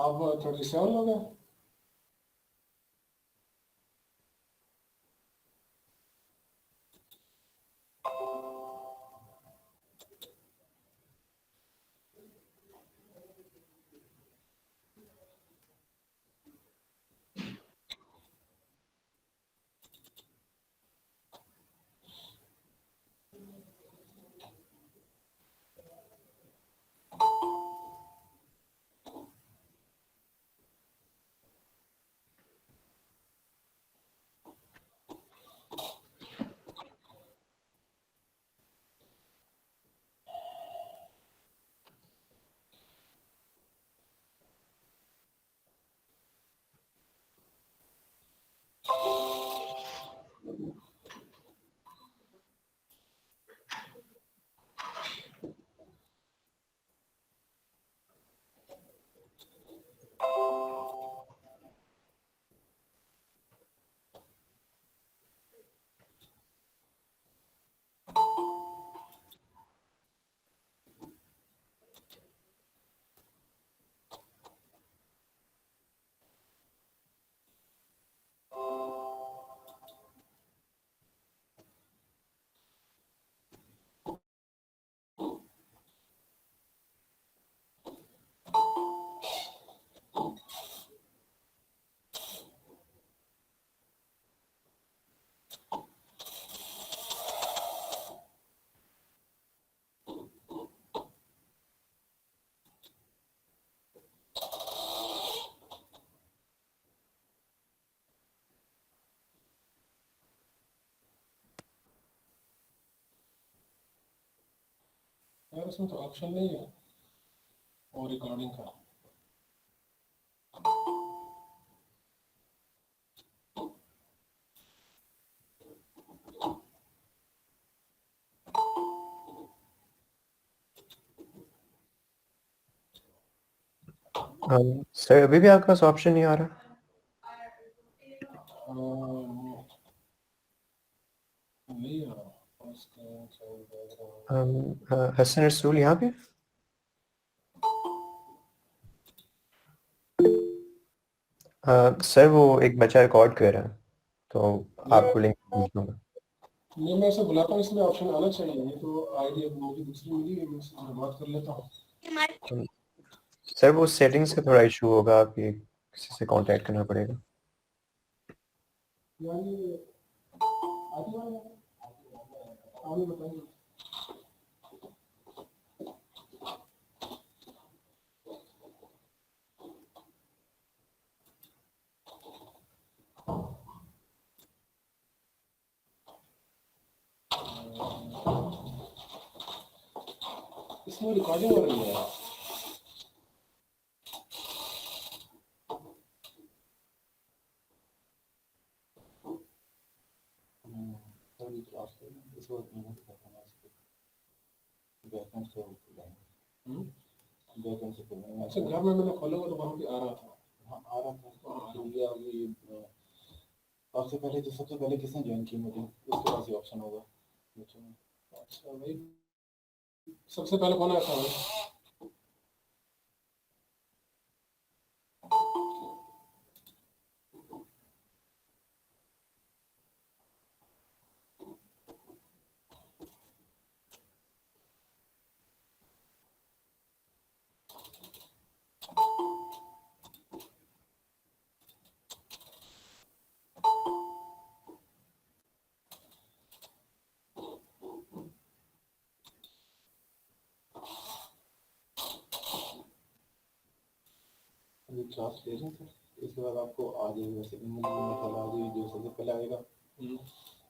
آپ 37 ہو گئے. یار اس میں تو آپشن نہیں ہے اور ریکارڈنگ کا. سر ابھی بھی آپ کے پاس آپشن نہیں آ رہا؟ نہیں آ رہا. حسن رسول یہاں پہ سر وہ ایک بچہ ریکارڈ کر رہا ہے تو آپ کو لنک بھیج دوں گا. نہیں میں اسے بلاتا ہوں، اس میں آپشن آنا چاہیے. یہ تو آئی ڈی مجھے دوسری ملی ہے، میں اس سے بات کر لیتا ہوں. سر وہ سیٹنگ سے تھوڑا ایشو ہوگا، آپ کی کسی سے کانٹیکٹ کرنا پڑے گا. یعنی آگے بتائیے. اس میں ریکارڈنگ ہو رہی ہے. اچھا گھر میں نے کھولا ہوا تو وہاں پہ آ رہا تھا. آپ سے پہلے تو سب سے پہلے کس نے جوائن کی میٹنگ؟ اس کے پاس یہ آپشن ہوگا. اچھا بھائی سب سے پہلے کون آیا تھا؟ کلاس لے لیں سر، اس کے بعد آپ کو آ جائے گا ای میل آ جائے گی. جو سب سے پہلے آئے گا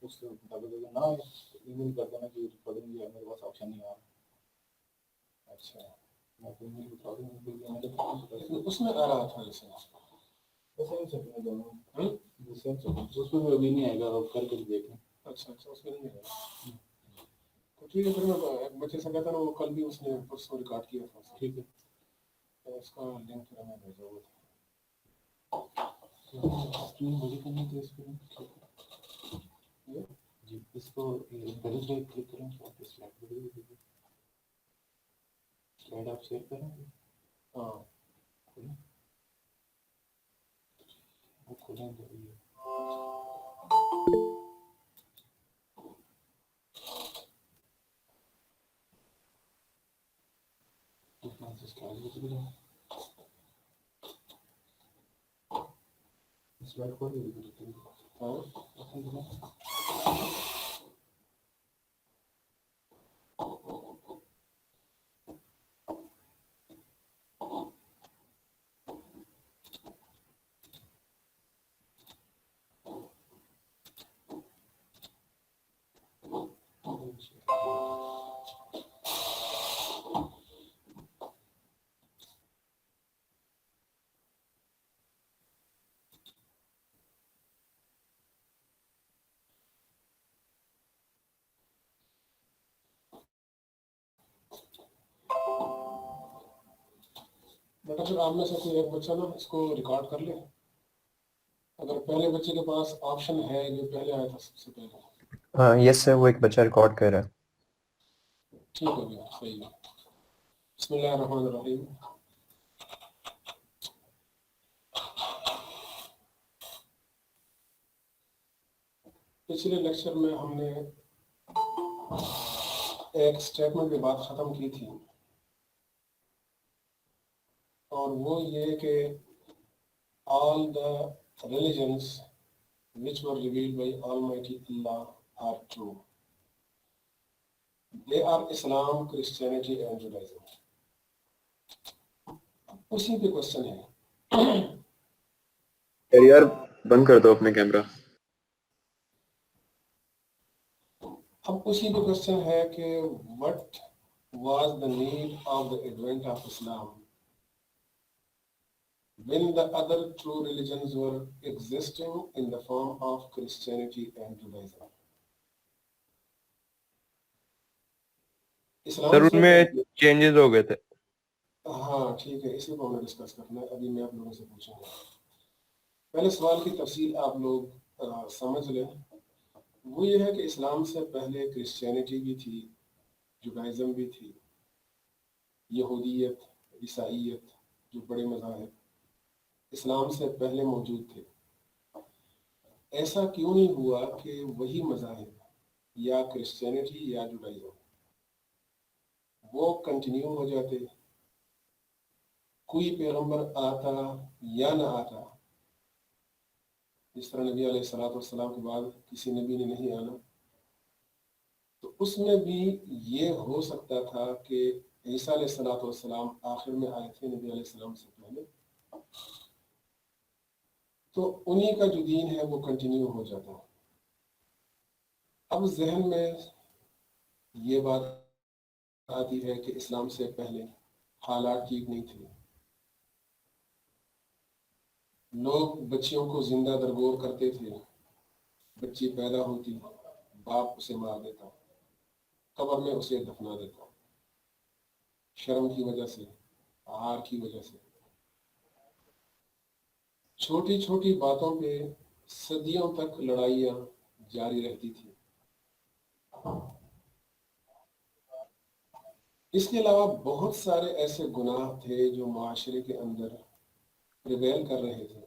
اس کے مطابق اگر نہ آئے ای میل کر دینا کہ ریکارڈنگ جو ہے میرے پاس آپشن نہیں آ رہا. اچھا میں ای میل بتا دوں. اس میں آ رہا تھا جیسے اس میں ابھی نہیں آئے گا، آپ کر کے دیکھیں. اچھا اس میں نہیں آئے گا تو ٹھیک ہے. پھر میں ایک بچے سے کہتا نا، وہ کل بھی اس نے پرسوں ریکارڈ کیا تھا. ٹھیک ہے تو اس کا لنک پھر میں بھیجا ہوا تھا. جی اس کو کلک کریں تو سلائڈ آپ شیئر کریں. ہاں کھولیں تو یہ فرانسس کے آگے چلے جاؤ اس بار کھول دیں اور بیٹا پھر آپ میں سے کوئی ایک بچہ نا اس کو ریکارڈ کر لے. اگر پہلے بچے کے پاس آپشن ہے جو پہلے آیا تھا سب سے پہلے. یس سر، وہ ایک بچہ ریکارڈ کر رہا ہے. ٹھیک ہو گیا، صحیح ہے. بسم اللہ الرحمن الرحیم. پچھلے لیکچر میں ہم نے ایک سٹیٹمنٹ کی بات ختم کی تھی اور وہ یہ کہ all the religions which were revealed by Almighty Allah are true. They are Islam, Christianity and Judaism. اسی پہ کوشچن ہے. یار بند کر دو اپنے کیمرہ. اب اسی پہ کوشچن ہے کہ what was the need of the advent of Islam when the other true religions were existing in the form of Christianity and Judaism. سر ان میں چینجز ہو گئے تھے. ہاں ٹھیک ہے، اسی کو ہمیں ڈسکس کرنا ہے. ابھی میں آپ لوگوں سے پوچھوں گا. پہلے سوال کی تفصیل آپ لوگ سمجھ لیں. وہ یہ ہے کہ اسلام سے پہلے کرسچینٹی بھی تھی، جوڈائزم بھی تھی، یہودیت، عیسائیت جو بڑے مذاہب اسلام سے پہلے موجود تھے. ایسا کیوں نہیں ہوا کہ وہی مذاہب یا کرسچینٹی یا جوڈائزم وہ کنٹینیو ہو جاتے، کوئی پیغمبر آتا یا نہ آتا. جس طرح نبی علیہ الصلوۃ والسلام کے بعد کسی نبی نے نہیں آنا، تو اس میں بھی یہ ہو سکتا تھا کہ عیسیٰ علیہ الصلوۃ والسلام آخر میں آئے تھے نبی علیہ السلام سے پہلے، تو انہی کا جو دین ہے وہ کنٹینیو ہو جاتا. اب ذہن میں یہ بات آتی ہے کہ اسلام سے پہلے حالات ٹھیک نہیں تھے. لوگ بچیوں کو زندہ درگور کرتے تھے، بچی پیدا ہوتی باپ اسے مار دیتا، قبر میں اسے دفنا دیتا، شرم کی وجہ سے، عار کی وجہ سے. چھوٹی چھوٹی باتوں پہ صدیوں تک لڑائیاں جاری رہتی تھی. اس کے علاوہ بہت سارے ایسے گناہ تھے جو معاشرے کے اندر پریویل کر رہے تھے.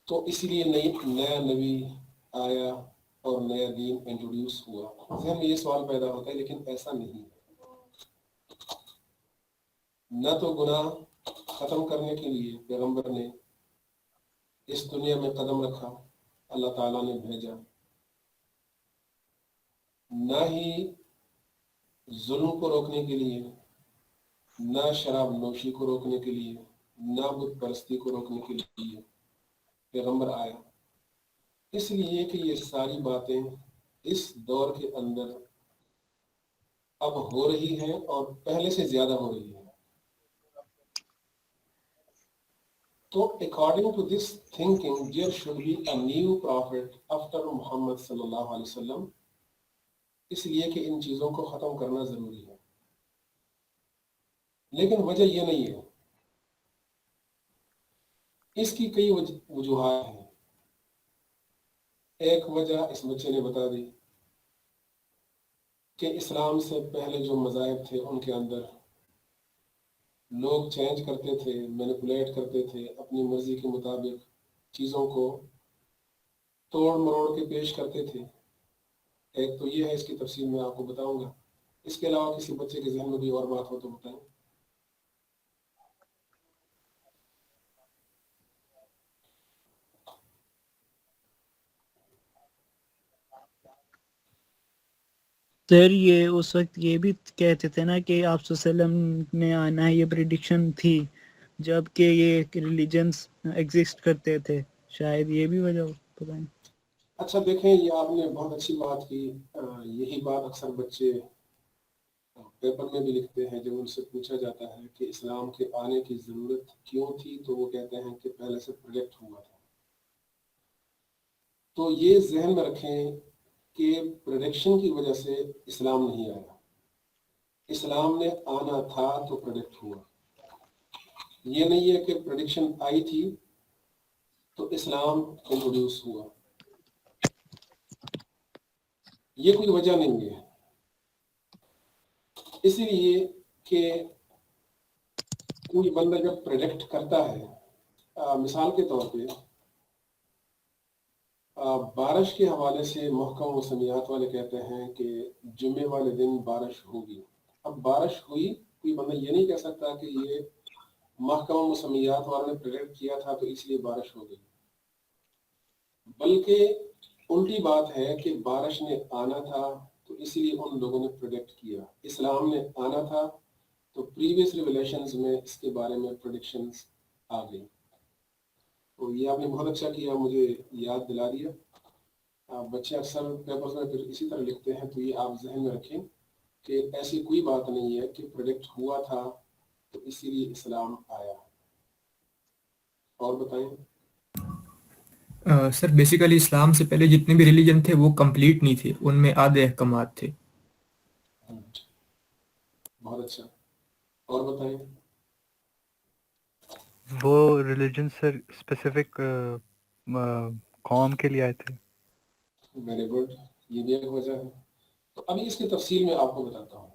تو اس لیے نیا نبی آیا اور نیا دین انٹروڈیوس ہوا. ذہن میں یہ سوال پیدا ہوتا ہے لیکن ایسا نہیں ہے. نہ تو گناہ ختم کرنے کے لیے پیغمبر نے اس دنیا میں قدم رکھا، اللہ تعالیٰ نے بھیجا، نہ ہی ظلم کو روکنے کے لیے، نہ شراب نوشی کو روکنے کے لیے، نہ بت پرستی کو روکنے کے لیے پیغمبر آیا. اس لیے کہ یہ ساری باتیں اس دور کے اندر اب ہو رہی ہیں اور پہلے سے زیادہ ہو رہی ہیں. تو according to this thinking there should be a new prophet after Muhammad صلی اللہ علیہ وسلم. اس لیے کہ ان چیزوں کو ختم کرنا ضروری ہے. لیکن وجہ یہ نہیں ہے. اس کی کئی وجوہات ہیں. ایک وجہ اس بچے نے بتا دی کہ اسلام سے پہلے جو مذاہب تھے ان کے اندر لوگ چینج کرتے تھے، مینیپولیٹ کرتے تھے، اپنی مرضی کے مطابق چیزوں کو توڑ مروڑ کے پیش کرتے تھے. ایک تو یہ ہے، اس کی تفصیل میں آپ کو بتاؤں گا. اس کے علاوہ کسی بچے کے ذہن میں بھی اور بات ہو تو بتائیں. سر یہ اس وقت یہ بھی کہتے تھے نا کہ آپ صلی اللہ علیہ وسلم نے آنا ہے، یہ پریڈکشن تھی جب کہ یہ ریلیجنس ایگزسٹ کرتے تھے، شاید یہ بھی وجہ پتہ نہیں. اچھا دیکھیں، یہ آپ نے بہت اچھی بات کی. یہی بات اکثر بچے پیپر میں بھی لکھتے ہیں. جب ان سے پوچھا جاتا ہے کہ اسلام کے آنے کی ضرورت کیوں تھی تو وہ کہتے ہیں کہ پہلے سے پروڈکٹ ہوا تھا. تو یہ ذہن میں رکھیں کہ پروڈکشن کی وجہ سے اسلام نہیں آیا. اسلام نے آنا تھا تو پروڈکٹ ہوا. یہ نہیں ہے کہ پروڈکشن آئی تھی تو اسلام انٹروڈیوس ہوا. یہ کوئی وجہ نہیں ہے. اسی لیے کہ کوئی بندہ جب پروڈکٹ کرتا ہے، مثال کے طور پہ بارش کے حوالے سے محکم موسمیات والے کہتے ہیں کہ جمعے والے دن بارش ہوگی. اب بارش ہوئی، کوئی بندہ یہ نہیں کہہ سکتا کہ یہ محکمہ موسمیات والوں نے پریڈکٹ کیا تھا تو اس لیے بارش ہو گئی. بلکہ الٹی بات ہے کہ بارش نے آنا تھا تو اس لیے ان لوگوں نے پریڈکٹ کیا. اسلام نے آنا تھا تو پریویس ریولیشنز میں اس کے بارے میں پریڈکشنز آ گئی. تو یہ آپ نے بہت اچھا کیا، مجھے یاد دلا دیا. بچے اکثر پیپرز میں پھر اسی طرح لکھتے ہیں. تو یہ آپ ذہن میں رکھیں کہ ایسی کوئی بات نہیں ہے کہ پریڈکٹ ہوا تھا تو اسی لیے اسلام آیا. اور بتائیں. سر بیسیکلی اسلام سے پہلے جتنے بھی ریلیجن تھے وہ کمپلیٹ نہیں تھے، ان میں آدھے احکامات تھے. بہت اچھا. اور بتائیں. وہ ریلیجن سر اسپیسیفک قوم کے لیے آئے تھے. Very good. یہ بھی ایک وجہ ہے. تو ابھی اس کی تفصیل میں آپ کو بتاتا ہوں.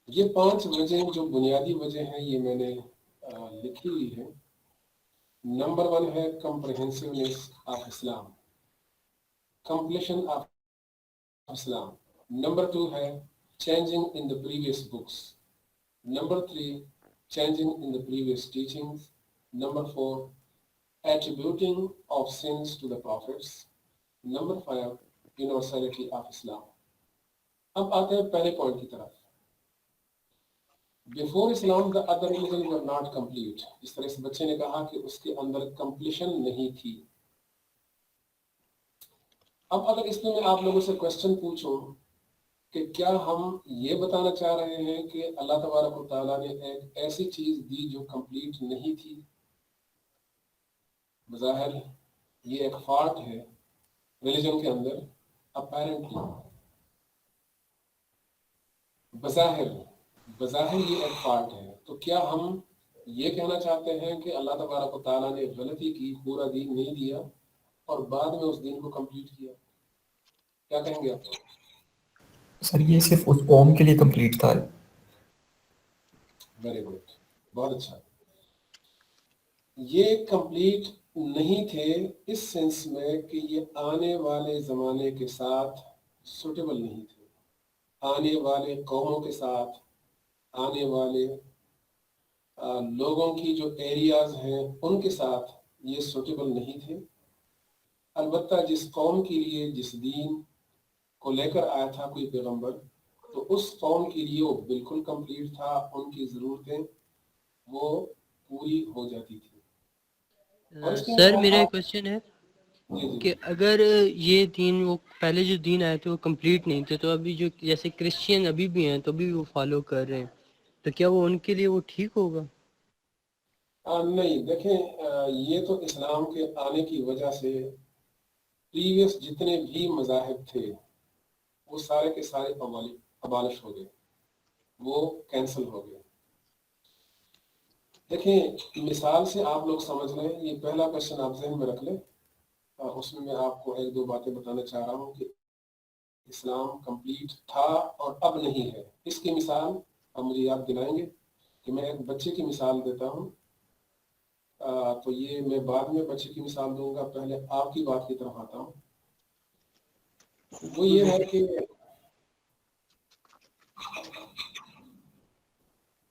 یہ 5 وجہ جو بنیادی وجہ ہیں یہ میں نے لکھی ہوئی ہے. نمبر 1 ہے comprehensiveness of Islam, completion of Islam. Number 2 ہے changing in the previous books. Number 3 changing in the previous teachings. Number 4 attributing of sins to the prophets. Number 5 universality of Islam. اب آتے ہیں پہلے پوائنٹ کی طرف. Before Islam the other religions were not complete. اس طرح سے بچے نے کہا کہ اس کے اندر کمپلیشن نہیں تھی. اب اگر اس میں آپ لوگوں سے کوشچن پوچھوں کہ کیا ہم یہ بتانا چاہ رہے ہیں کہ اللہ تبارک و تعالیٰ نے ایک ایسی چیز دی جو کمپلیٹ نہیں تھی؟ بظاہر یہ ایک فالٹ ہے ریلیجن کے اندر. اپیرنٹلی بظاہر یہ ایک فالٹ ہے. تو کیا ہم یہ کہنا چاہتے ہیں کہ اللہ تبارک و تعالیٰ نے غلطی کی، پورا دین نہیں دیا اور بعد میں اس دین کو کمپلیٹ کیا؟ کیا کہیں گے آپ؟ سر یہ صرف اس قوم کے لیے کمپلیٹ تھا. Very good. بہت اچھا. یہ کمپلیٹ نہیں تھے اس سینس میں کہ یہ آنے والے زمانے کے ساتھ سوٹیبل نہیں تھے. آنے والے قوموں کے ساتھ، آنے والے لوگوں کی جو ایریاز ہیں ان کے ساتھ یہ سوٹیبل نہیں تھے. البتہ جس قوم کے لیے جس دین کو لے کر آیا تھا کوئی پیغمبر، تو اس قوم کے لیے وہ بالکل کمپلیٹ تھا. ان کی ضرورتیں وہ پوری ہو جاتی تھی. سر میرا ایک کوشچن ہے کہ اگر یہ دین، وہ پہلے جو دین آئے تھے وہ کمپلیٹ نہیں تھے، تو ابھی جو جیسے کرسچین ابھی بھی ہیں تو ابھی وہ فالو کر رہے ہیں، تو کیا وہ ان کے لیے وہ ٹھیک ہوگا؟ نہیں. دیکھیں یہ تو اسلام کے آنے کی وجہ سے پریویس جتنے بھی مذاہب تھے وہ سارے کے سارے ابالش ہو گئے، وہ کینسل ہو گئے. دیکھیں مثال سے آپ لوگ سمجھ لیں. یہ پہلا کوشچن آپ ذہن میں رکھ لیں. اس میں آپ کو 1-2 باتیں بتانا چاہ رہا ہوں کہ اسلام کمپلیٹ تھا اور اب نہیں ہے. اس کی مثال آپ مجھے یاد دلائیں گے؟ کہ میں ایک بچے کی مثال دیتا ہوں، تو یہ میں بعد میں بچے کی مثال دوں گا، پہلے آپ کی بات کی طرف آتا ہوں. وہ یہ ہے کہ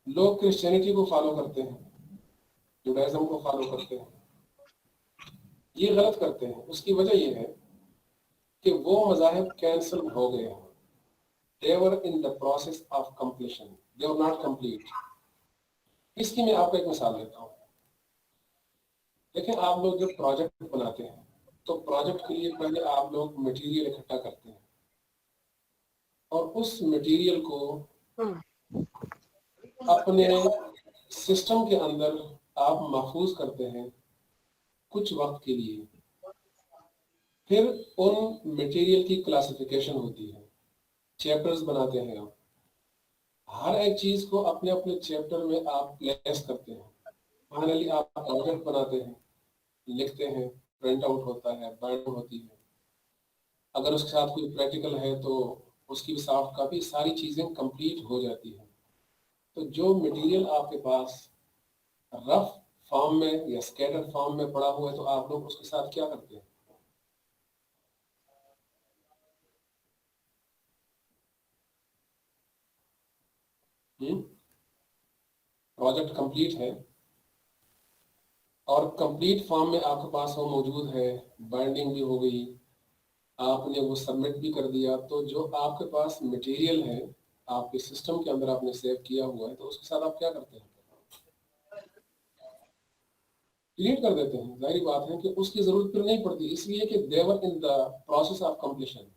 لوگ کرسچینٹی کو فالو کرتے ہیں، جوڈائزم کو فالو کرتے ہیں. یہ غلط کرتے ہیں. اس کی وجہ یہ ہے کہ وہ مذاہب کینسل ہو گئے ہیں. They were in the process of completion. They were not complete. اس کی میں آپ کو ایک مثال دیتا ہوں. دیکھیں آپ لوگ جب پروجیکٹ بناتے ہیں تو پروجیکٹ کے لیے پہلے آپ لوگ مٹیریل اکٹھا کرتے ہیں اور اس مٹیریل کو اپنے سسٹم کے اندر آپ محفوظ کرتے ہیں کچھ وقت کے لیے. پھر ان مٹیریل کی کلاسیفیکیشن ہوتی ہے، چیپٹرز بناتے ہیں. آپ ہر ایک چیز کو اپنے اپنے چیپٹر میں آپ پلیس کرتے ہیں. فائنلی آپ پروجیکٹ بناتے ہیں، لکھتے ہیں، پرنٹ آؤٹ ہوتا ہے، بائنڈ ہوتی ہے. اگر اس کے ساتھ کوئی پریکٹیکل ہے تو اس کی سافٹ کاپی، ساری چیزیں کمپلیٹ ہو جاتی ہیں. تو جو مٹیریل آپ کے پاس رف فارم میں یا اسکیٹرڈ فارم میں پڑا ہوا ہے تو آپ لوگ اس کے ساتھ کیا کرتے ہیں؟ پروجیکٹ کمپلیٹ ہے اور کمپلیٹ فارم میں آپ کے پاس وہ موجود ہے، بائنڈنگ بھی ہو گئی، آپ نے وہ سبمٹ بھی کر دیا. تو جو آپ کے پاس مٹیریل ہے آپ کے سسٹم کے اندر آپ نے سیو کیا ہوا ہے تو اس کے ساتھ آپ کیا کرتے ہیں؟ ڈیلیٹ کر دیتے ہیں. ظاہری بات ہے کہ اس کی ضرورت پھر نہیں پڑتی، اس لیے کہ they were in the process of completion.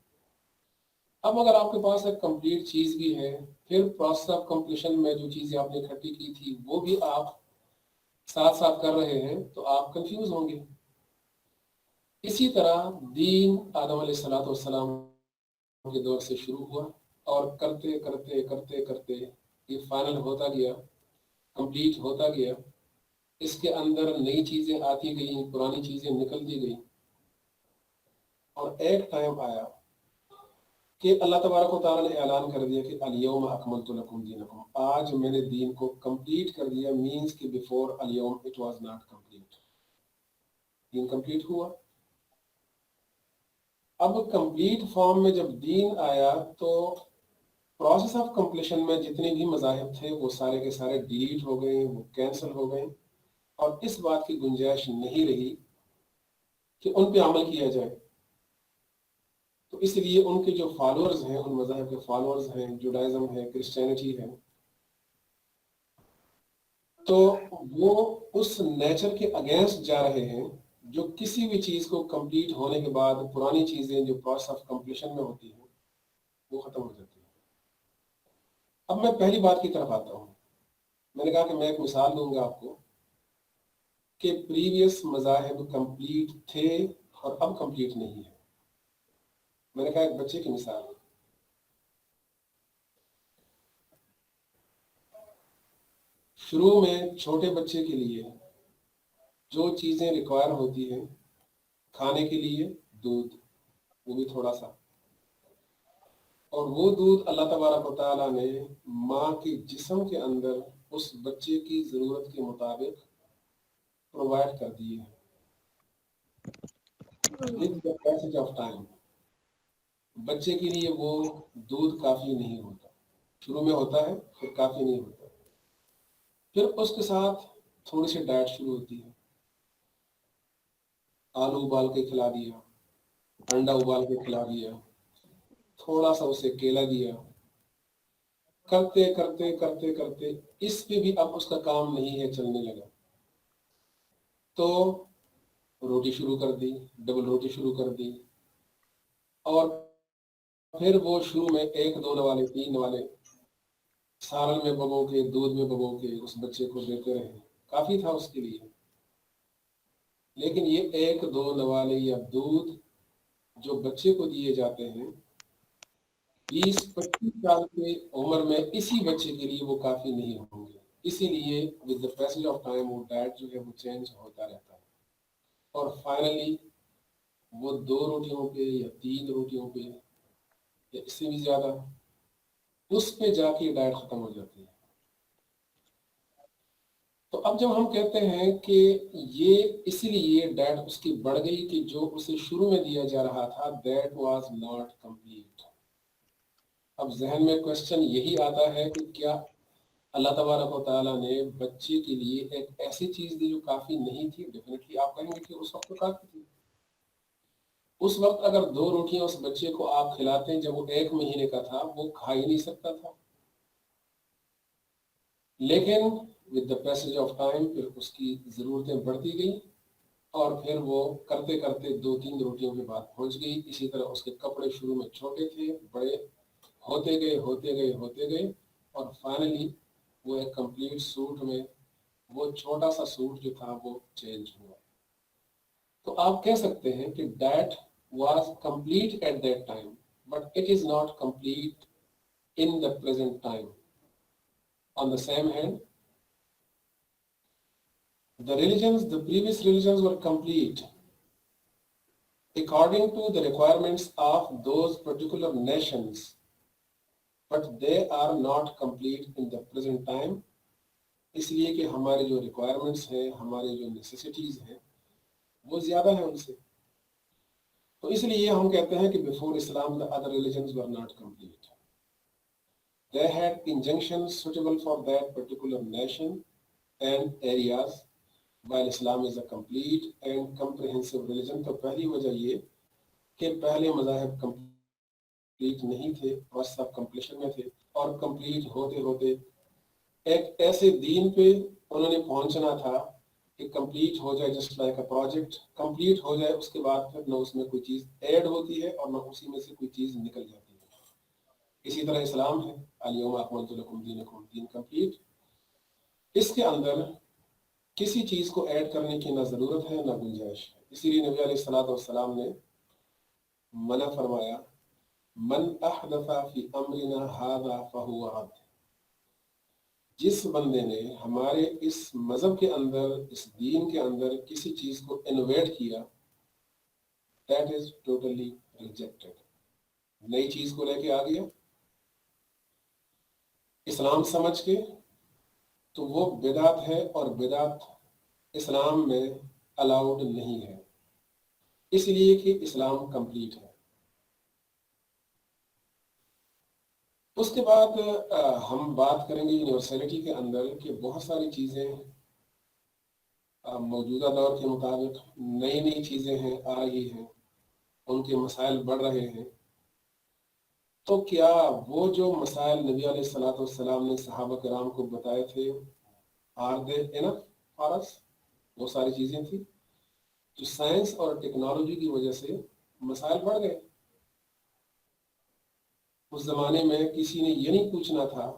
اب اگر آپ کے پاس ایک کمپلیٹ چیز بھی ہے، پھر پروسیس آف کمپلیشن میں جو چیزیں آپ نے اکٹھی کی تھی وہ بھی آپ ساتھ ساتھ کر رہے ہیں تو آپ کنفیوز ہوں گے. اسی طرح دین آدم علیہ السلام کے دور سے شروع ہوا اور کرتے کرتے کرتے کرتے یہ فائنل ہوتا گیا، کمپلیٹ ہوتا گیا. اس کے اندر نئی چیزیں آتی گئیں، پرانی چیزیں نکلتی گئیں، اور ایک ٹائم آیا کہ اللہ تبارک و تعالیٰ نے اعلان کر دیا کہ الیوم اکملت لکم دینکم، آج میں نے دین کو کمپلیٹ کر دیا. مینز کہ بیفور الیوم it was not complete. Then complete ہوا. اب کمپلیٹ فارم میں جب دین آیا تو پروسیس آف کمپلیشن میں جتنے بھی مذاہب تھے وہ سارے کے سارے ڈیلیٹ ہو گئے، وہ کینسل ہو گئے، اور اس بات کی گنجائش نہیں رہی کہ ان پہ عمل کیا جائے. تو اس لیے ان کے جو فالورز ہیں، ان مذاہب کے فالورز ہیں، جوڈائزم ہے، کرسچینٹی ہے، تو وہ اس نیچر کے اگینسٹ جا رہے ہیں جو کسی بھی چیز کو کمپلیٹ ہونے کے بعد پرانی چیزیں جو پروسیس آف کمپلیشن میں ہوتی ہیں وہ ختم ہو جاتی ہیں. اب میں پہلی بات کی طرف آتا ہوں. میں نے کہا کہ میں ایک مثال دوں گا آپ کو کہ پریویس مذاہب کمپلیٹ تھے اور اب کمپلیٹ نہیں ہے. میں نے کہا ایک بچے کی مثال. شروع میں چھوٹے بچے کے لیے جو چیزیں ریکوائر ہوتی ہیں کھانے کے لیے، دودھ، وہ بھی تھوڑا سا، اور وہ دودھ اللہ تبارک و تعالیٰ نے ماں کے جسم کے اندر اس بچے کی ضرورت کے مطابق پرووائڈ کر دیے ہیں. With the passage of time بچے کے لیے وہ دودھ کافی نہیں ہوتا. شروع میں ہوتا ہے پھر کافی نہیں ہوتا. پھر اس کے ساتھ تھوڑی سی ڈائٹ شروع ہوتی ہے. آلو ابال کے کھلا دیا، انڈا ابال کے کھلا دیا، تھوڑا سا اسے کیلا دیا. کرتے کرتے کرتے کرتے اس پہ بھی اب اس کا کام نہیں ہے، چلنے لگا. تو روٹی شروع کر دی، ڈبل روٹی شروع کر دی، اور پھر وہ شروع میں 1 2 نوالے 3 نوالے سالن میں ببو کے، دودھ میں ببو کے اس بچے کو دیتے رہے. کافی تھا اس کے لیے. لیکن یہ 1 2 نوالے یا دودھ جو بچے کو دیے جاتے ہیں 20-25 سال کے عمر میں اسی بچے کے لیے وہ کافی نہیں ہوں گے. اسی لیے with the passage of time وہ ڈائٹ جو ہے وہ چینج ہوتا رہتا ہے، اور فائنلی وہ 2 روٹیوں پہ یا 3 روٹیوں پہ یا اس سے بھی زیادہ اس پہ جا کے ڈائٹ ختم ہو جاتی ہے. تو اب جب ہم کہتے ہیں کہ یہ اسی لیے ڈیٹ اس کی بڑھ گئی کہ جو اسے شروع میں دیا جا رہا تھا دیٹ واز ناٹ کمپلیٹ. اب ذہن میں کوشچن یہی آتا ہے کہ کیا اللہ تبارک و تعالیٰ نے بچے کے لیے ایک ایسی چیز دی جو کافی نہیں تھی؟ ڈیفینیٹلی آپ کہیں گے کہ اس وقت تو کافی تھی. اس وقت اگر 2 روٹیاں اس بچے کو آپ کھلاتے ہیں جب وہ 1 مہینے کا تھا وہ کھا ہی نہیں سکتا تھا. لیکن with the passage of time پھر اس کی ضرورتیں بڑھتی گئیں اور پھر وہ کرتے کرتے 2-3 روٹیوں کے بعد پہنچ گئی. اسی طرح اس کے کپڑے شروع میں چھوٹے تھے، بڑے ہوتے گئے اور فائنلی وہ ایک کمپلیٹ سوٹ میں وہ چھوٹا سا سوٹ جو تھا وہ چینج ہوا. تو آپ کہہ سکتے ہیں کہ that was complete at that time but it is not complete in the present time. On the same hand, the previous religions were complete according to the requirements of those particular nations, but they are not complete in the present time. اس لیے کہ ہمارے جو requirements ہیں، ہمارے جو necessities ہیں وہ زیادہ ہیں ان سے. تو اس لیے ہم کہتے ہیں کہ before Islam the other religions were not complete. They had injunctions suitable for that particular nation and areas, while Islam is a complete and comprehensive religion. تو پہلی وجہ یہ کہ پہلے مذاہب کمپلیٹ نہیں تھے، پروسیس آف کمپلیشن میں تھے، اور کمپلیٹ ہوتے ہوتے ایک ایسے دین پہ انہوں نے پہنچنا تھا کہ کمپلیٹ ہو جائے just like a project, complete ہو جائے اس کے بعد پھر نہ اس میں کوئی چیز ایڈ ہوتی ہے اور نہ اسی میں سے کوئی چیز نکل جاتی ہے. اسی طرح اسلام ہے، الیوم اکملت لکم دینکم، دین کمپلیٹ. اس کے اندر کسی چیز کو ایڈ کرنے کی نہ ضرورت ہے نہ گنجائش ہے. اسی لیے نبی علیہ الصلوۃ والسلام نے منع فرمایا من احدث فی امرنا ھذا فہو رد. جس بندے نے ہمارے اس مذہب کے اندر، اس دین کے اندر کسی چیز کو انویٹ کیا دیٹ از ٹوٹلی ریجیکٹڈ. نئی چیز کو لے کے آ گیا اسلام سمجھ کے تو وہ بدعت ہے، اور بدعت اسلام میں الاؤڈ نہیں ہے، اس لیے کہ اسلام کمپلیٹ ہے. اس کے بعد ہم بات کریں گے یونیورسلٹی کے اندر کہ بہت ساری چیزیں موجودہ دور کے مطابق نئی چیزیں ہیں، آ رہی ہیں، ان کے مسائل بڑھ رہے ہیں. تو کیا وہ جو مسائل نبی علیہ الصلوۃ والسلام نے صحابہ کرام کو بتائے تھے آر دے انف فار اس؟ وہ ساری چیزیں تھیں جو سائنس اور ٹیکنالوجی کی وجہ سے مسائل بڑھ گئے. اس زمانے میں کسی نے یہ نہیں پوچھنا تھا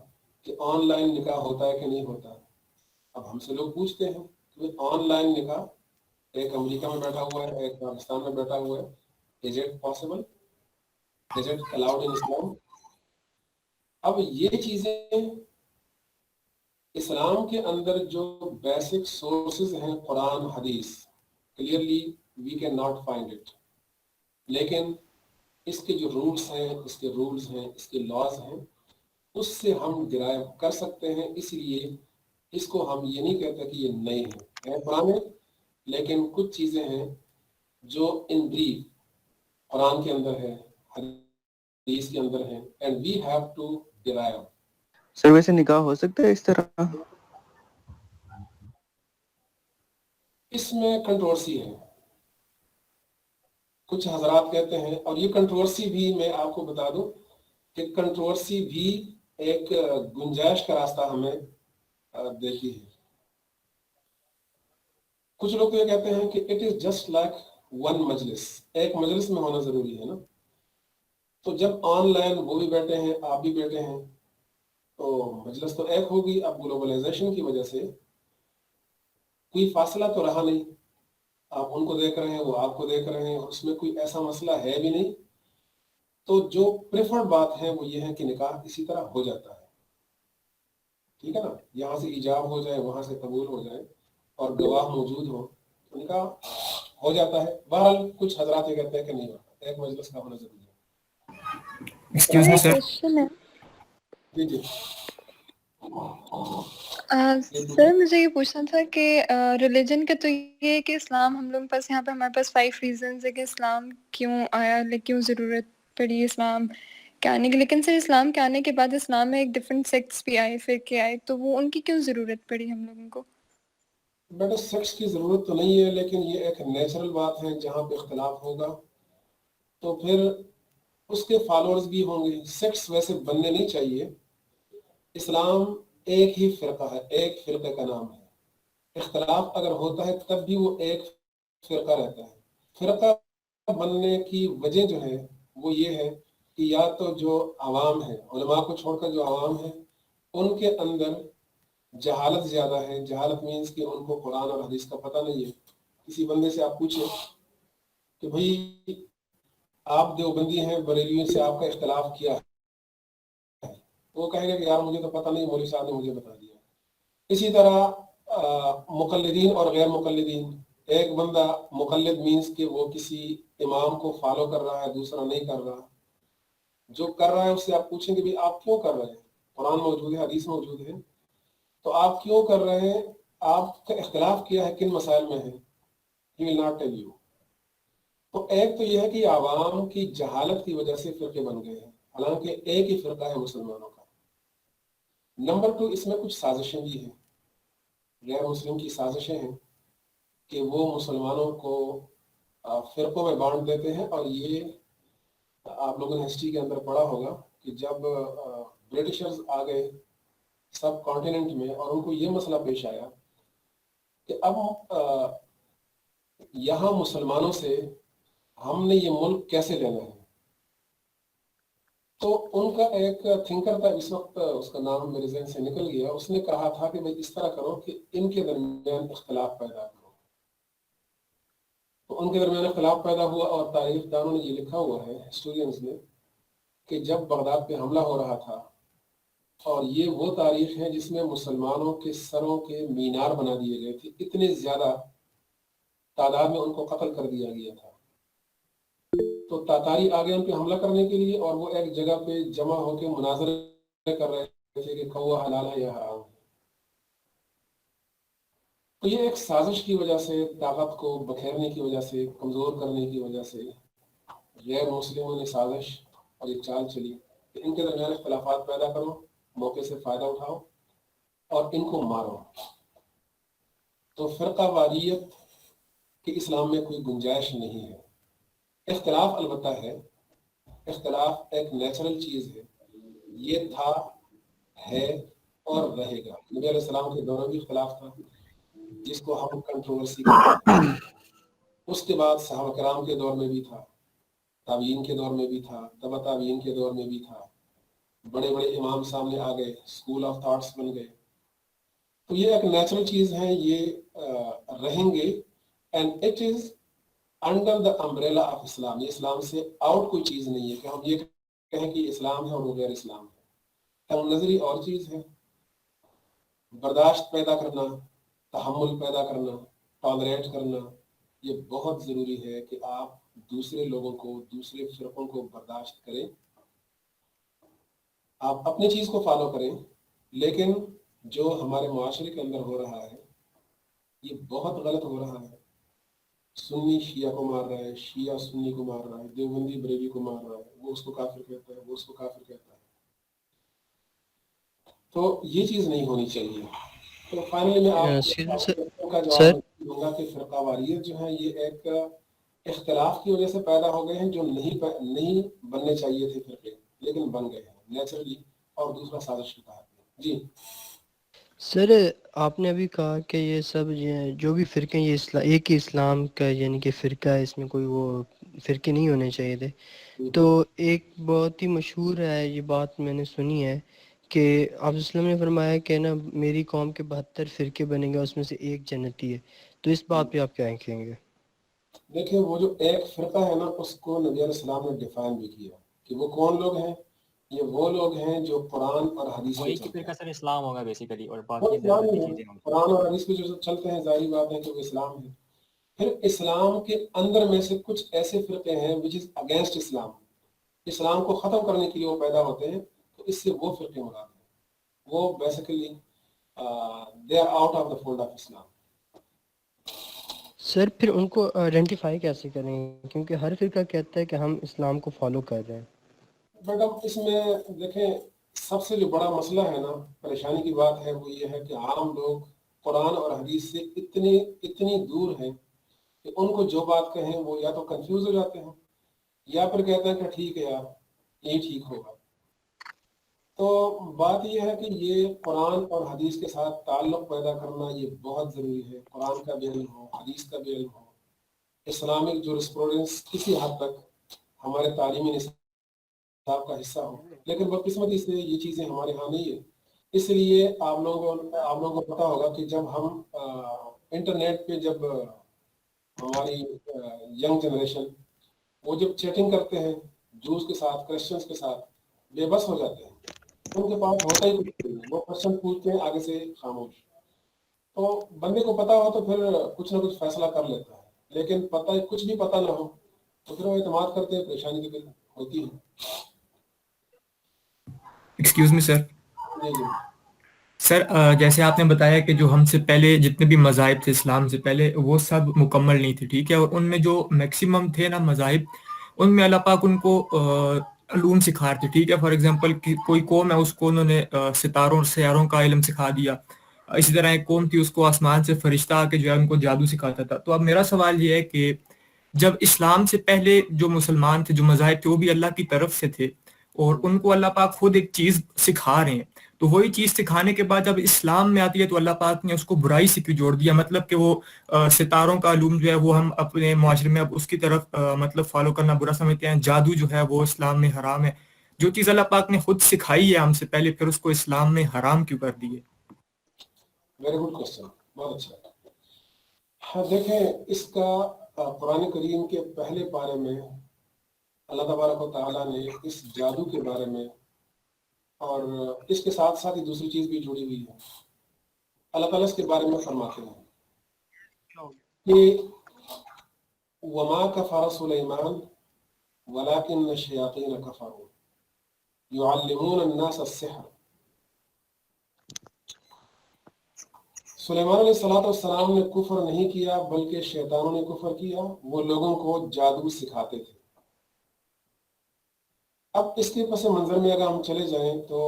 کہ آن لائن نکاح ہوتا ہے کہ نہیں ہوتا. اب ہم سے لوگ پوچھتے ہیں کہ آن لائن نکاح، ایک امریکہ میں بیٹھا ہوا ہے، ایک پاکستان میں بیٹھا ہوا ہے، is it possible? Is it allowed in Islam? اب یہ چیزیں اسلام کے اندر جو بیسک سورسز ہیں قرآن حدیث، clearly we can not find it. لیکن اس کے جو روٹس ہیں، اس کے رولز ہیں، اس کے لاز ہیں، اس سے ہم ڈرائیو کر سکتے ہیں. اس لیے اس کو ہم یہ نہیں کہتے کہ یہ نئے ہیں پرانے، لیکن کچھ چیزیں ہیں جو ان بریف قرآن کے اندر ہے، حدیث کے اندر ہے، and we have to derive. سر ویسے نکاح ہو سکتا ہے اس طرح؟ اس میں کنٹروورسی ہے. کچھ حضرات کہتے ہیں، اور یہ کنٹروورسی بھی میں آپ کو بتا دوں کہ کنٹروورسی بھی ایک گنجائش کا راستہ ہمیں دیتی ہے. کچھ لوگ تو یہ کہتے ہیں کہ it is just like one مجلس، ایک مجلس میں ہونا ضروری ہے نا. تو جب آن لائن وہ بھی بیٹھے ہیں، آپ بھی بیٹھے ہیں، تو مجلس تو ایک ہوگی. اب گلوبلائزیشن کی وجہ سے کوئی فاصلہ تو رہا نہیں، آپ ان کو دیکھ رہے ہیں، وہ آپ کو دیکھ رہے ہیں، اس میں کوئی ایسا مسئلہ ہے بھی نہیں. تو جو پریفرڈ بات ہے وہ یہ ہے کہ نکاح اسی طرح ہو جاتا ہے، ٹھیک ہے نا. یہاں سے ایجاب ہو جائے، وہاں سے قبول ہو جائے، اور گواہ موجود ہو تو نکاح ہو جاتا ہے. بہرحال کچھ حضرات یہ کہتے ہیں کہ نہیں ہوتا، ایک مجلس کا ہونا ضروری ہے. ایکسکیوز می سر، جی جی سر مجھے یہ پوچھنا تھا کہ ریلیجن کا تو یہ ہے کہ اسلام ہم لوگ پاس یہاں پہ ہمارے پاس 5 ریزنز ہے کہ اسلام کیوں آیا، کیوں ضرورت پڑی اسلام کے آنے کی. لیکن سر اسلام کے آنے کے بعد اسلام میں ایک ڈفرینٹ سیکٹس بھی آئے، فرقے آئے، تو وہ ان کی کیوں ضرورت پڑی ہم لوگوں کو؟ بیٹا سیکس کی ضرورت تو نہیں ہے، لیکن یہ ایک نیچرل بات ہے. جہاں پہ اختلاف ہوگا تو پھر اس کے فالوورز بھی ہوں گے. سیکس ویسے بننے نہیں چاہیے. اسلام ایک ہی فرقہ ہے، ایک فرقے کا نام ہے. اختلاف اگر ہوتا ہے تب بھی وہ ایک فرقہ رہتا ہے. فرقہ بننے کی وجہ جو ہے وہ یہ ہے کہ یا تو جو عوام ہے، علماء کو چھوڑ کر جو عوام ہے، ان کے اندر جہالت زیادہ ہے. جہالت مینس کہ ان کو قرآن اور حدیث کا پتہ نہیں ہے. کسی بندے سے آپ پوچھیں کہ بھئی آپ دیوبندی ہیں، بریلیوں سے آپ کا اختلاف کیا ہے، وہ کہے گا کہ یار مجھے تو پتہ نہیں، مولوی صاحب نے مجھے بتا دیا. اسی طرح مقلدین اور غیر مقلدین. ایک بندہ مقلد مینس کہ وہ کسی امام کو فالو کر رہا ہے، دوسرا نہیں کر رہا. جو کر رہا ہے اس سے آپ پوچھیں کہ آپ کیوں کر رہے ہیں؟ قرآن موجود ہے، حدیث موجود ہے، تو آپ کیوں کر رہے ہیں؟ آپ کا اختلاف کیا ہے، کن مسائل میں ہے؟ He will not tell you. تو ایک تو یہ ہے کہ عوام کی جہالت کی وجہ سے فرقے بن گئے ہیں، حالانکہ ایک ہی فرقہ ہے مسلمانوں کا. نمبر 2، اس میں کچھ سازشیں بھی ہیں. غیر مسلم کی سازشیں ہیں کہ وہ مسلمانوں کو فرقوں میں بانٹ دیتے ہیں. اور یہ آپ لوگوں نے ہسٹری کے اندر پڑھا ہوگا کہ جب برٹشرز آ گئے سب کانٹیننٹ میں اور ان کو یہ مسئلہ پیش آیا کہ اب یہاں مسلمانوں سے ہم نے یہ ملک کیسے لینا ہے. تو ان کا ایک تھنکر تھا، اس وقت اس کا نام میرے ذہن سے نکل گیا. اس نے کہا تھا کہ بھائی اس طرح کرو کہ ان کے درمیان اختلاف پیدا کرو. تو ان کے درمیان اختلاف پیدا ہوا اور تاریخ دانوں نے یہ لکھا ہوا ہے، ہسٹورینز نے، کہ جب بغداد پہ حملہ ہو رہا تھا، اور یہ وہ تاریخ ہے جس میں مسلمانوں کے سروں کے مینار بنا دیے گئے تھے. اتنے زیادہ تعداد میں ان کو قتل کر دیا گیا تھا. تو تاتاری آگے ان پہ حملہ کرنے کے لیے، اور وہ ایک جگہ پہ جمع ہو کے مناظرے کر رہے تھے کہ کوا حلال ہے یا حرام ہے. تو یہ ایک سازش کی وجہ سے، طاقت کو بکھیرنے کی وجہ سے، کمزور کرنے کی وجہ سے غیر مسلموں نے سازش اور ایک چال چلی کہ ان کے درمیان اختلافات پیدا کرو، موقع سے فائدہ اٹھاؤ اور ان کو مارو. تو فرقہ واریت کہ اسلام میں کوئی گنجائش نہیں ہے. اختلاف البتہ ہے، اختلاف ایک نیچرل چیز ہے. یہ تھا، ہے اور رہے گا. نبی علیہ السلام کے دور میں بھی اختلاف تھا جس کو ہم کنٹروورسی کہتے ہیں. اس کے بعد صحابہ کرام کے دور میں بھی تھا، تابعین کے دور میں بھی تھا، تبع تابعین کے دور میں بھی تھا. بڑے بڑے امام سامنے آ گئے، اسکول آف تھاٹس بن گئے. تو یہ ایک نیچرل چیز ہے، یہ رہیں گے. And it is under the umbrella of Islam. یہ اسلام سے آؤٹ کوئی چیز نہیں ہے کہ ہم یہ کہیں کہ اسلام ہے اور وہ غیر اسلام ہے. کم نظری اور چیز ہے. برداشت پیدا کرنا، تحمل پیدا کرنا، ٹالریٹ کرنا، یہ بہت ضروری ہے کہ آپ دوسرے لوگوں کو، دوسرے فرقوں کو برداشت کریں. آپ اپنی چیز کو فالو کریں، لیکن جو ہمارے معاشرے کے اندر ہو رہا ہے یہ بہت غلط ہو رہا ہے. سنی شیعہ کو مار رہا ہے، شیعہ سنی کو مار رہا ہے، دیوبندی بریلی کو مار رہا ہے، وہ اس کو کافر کہتا ہے، وہ اس کو کافر کہتا ہے. تو یہ چیز نہیں ہونی چاہیے. تو فائنلی میں آپ کا جواب دوں گا کہ فرقہ واریت جو ہے یہ ایک اختلاف کی وجہ سے پیدا ہو گئے ہیں جو نہیں بننے چاہیے تھے فرقے، لیکن بن گئے ہیں نیچرلی. اور دوسرا سازش کی تحت. جی سر، آپ نے ابھی کہا کہ یہ سب جو بھی فرقے ہیں یہ ایک ہی اسلام کا یعنی کہ فرقہ ہے، اس میں کوئی وہ فرقے نہیں ہونے چاہیے تھے. تو ایک بہت ہی مشہور ہے یہ بات میں نے سنی ہے کہ آپ وسلم نے فرمایا کہ نا میری قوم کے 72 فرقے بنیں گے، اس میں سے ایک جنتی ہے. تو اس بات پہ آپ کیا کہیں گے؟ دیکھیں، وہ جو ایک فرقہ ہے نا اس کو نبی علیہ السلام نے ڈیفائن بھی کیا کہ وہ کون لوگ ہیں. یہ وہ لوگ ہیں جو قرآن اور حدیث پہ چلتے ہیں. سر اسلام ہوگا بیسیکلی، اور باقی قرآن اور حدیث پہ جو چلتے ہیں ظاہری بات ہے کہ وہ اسلام ہے. پھر اسلام کے اندر میں سے کچھ ایسے فرقے ہیں which is against اسلام، اسلام کو ختم کرنے کے لیے وہ پیدا ہوتے ہیں. تو اس سے وہ فرقے مراد ہیں. وہ basically they are out of the fold of Islam. سر پھر ان کو آئیڈینٹیفائی کیسے کریں کیونکہ ہر فرقہ کہتا ہے کہ ہم اسلام کو فالو کر رہے ہیں. بٹ اب اس میں دیکھیں سب سے جو بڑا مسئلہ ہے نا پریشانی کی بات ہے وہ یہ ہے کہ عام لوگ قرآن اور حدیث سے اتنی دور ہیں کہ ان کو جو بات کہیں وہ یا تو کنفیوز ہو جاتے ہیں یا پھر کہتے ہیں کہ ٹھیک ہے یار یہی ٹھیک ہوگا. تو بات یہ ہے کہ یہ قرآن اور حدیث کے ساتھ تعلق پیدا کرنا یہ بہت ضروری ہے. قرآن کا بھی علم ہو، حدیث کا بھی علم ہو، اسلامک جورسپروڈنس کسی حد تک ہمارے تعلیمی نصاب کا حصہ ہو، لیکن بدقسمتی سے یہ چیزیں ہمارے ہاں نہیں ہے. اس لیے آپ لوگوں کو پتا ہوگا کہ جب ہم انٹرنیٹ پہ جب ہماری ینگ جنریشن وہ جب چیٹنگ کرتے ہیں جوز کے ساتھ کرسچنس کے ساتھ بے بس ہو جاتے ہیں. ان کے پاس ہوتا ہی کچھ نہیں، وہ کوشچن پوچھتے ہیں آگے سے خاموش. تو بندے کو پتا ہو تو پھر کچھ نہ کچھ فیصلہ کر لیتا ہے، لیکن کچھ بھی پتا نہ ہو تو پھر وہ اعتماد کرتے ہیں، پریشانی تو پھر ہوتی ہے. ایکسکیوز می سر. جی جی سر جیسے آپ نے بتایا کہ جو ہم سے پہلے جتنے بھی مذاہب تھے اسلام سے پہلے وہ سب مکمل نہیں تھے، ٹھیک ہے، اور ان میں جو میکسیمم تھے نا مذاہب ان میں اللہ پاک ان کو علوم سکھا رہے تھے، ٹھیک ہے. فار ایگزامپل کوئی قوم ہے اس کو انہوں نے سیاروں کا علم سکھا دیا. اسی طرح ایک قوم تھی اس کو آسمان سے فرشتہ آ کے جو ہے ان کو جادو سکھاتا تھا. تو اب میرا سوال یہ ہے کہ جب اسلام سے پہلے جو مسلمان تھے جو مذاہب تھے وہ بھی اللہ کی طرف سے تھے اور ان کو اللہ پاک خود ایک چیز سکھا رہے ہیں، تو وہی چیز سکھانے کے بعد جب اسلام میں آتی ہے تو اللہ پاک نے اس کو برائی سے کیوں جوڑ دیا؟ مطلب کہ وہ ستاروں کا علوم جو ہے وہ ہم اپنے معاشرے میں اب اس کی طرف مطلب فالو کرنا برا سمجھتے ہیں. جادو جو ہے وہ اسلام میں حرام ہے. جو چیز اللہ پاک نے خود سکھائی ہے ہم سے پہلے پھر اس کو اسلام میں حرام کیوں کر دی ہے؟ ویری گڈ کوشچن، بہت اچھا. ہاں دیکھیں اس کا قرآن کریم کے پہلے پارے میں اللہ تبارک و تعالیٰ نے اس جادو کے بارے میں اور اس کے ساتھ ساتھ ہی دوسری چیز بھی جڑی ہوئی ہے. اللہ تعالیٰ اس کے بارے میں فرماتے ہیں کہ وما کفر سلیمان ولکن الشیاطین کفروا یعلمون الناس السحر. سلیمان علیہ السلام نے کفر نہیں کیا بلکہ شیطانوں نے کفر کیا، وہ لوگوں کو جادو سکھاتے تھے. اب اس کے پس منظر میں اگر ہم چلے جائیں تو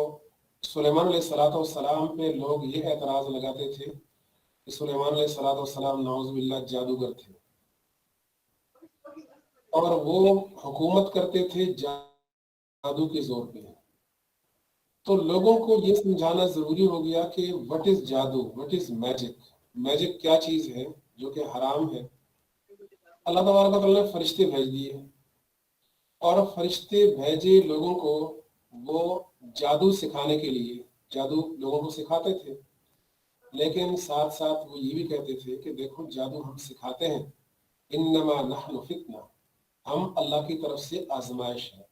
سلیمان علیہ السلام پہ لوگ یہ اعتراض لگاتے تھے کہ سلیمان علیہ السلام نعوذ باللہ جادوگر تھے اور وہ حکومت کرتے تھے جادو کے زور پہ. تو لوگوں کو یہ سمجھانا ضروری ہو گیا کہ وٹ از جادو، وٹ از میجک. میجک کیا چیز ہے جو کہ حرام ہے. اللہ تبارک و تعالیٰ نے فرشتے بھیج دیے اور فرشتے بھیجے لوگوں کو وہ جادو سکھانے کے لیے. جادو لوگوں کو سکھاتے تھے لیکن ساتھ ساتھ وہ یہ بھی کہتے تھے کہ دیکھو جادو ہم سکھاتے ہیں، انما نحن فتنہ، ہم اللہ کی طرف سے آزمائش ہے،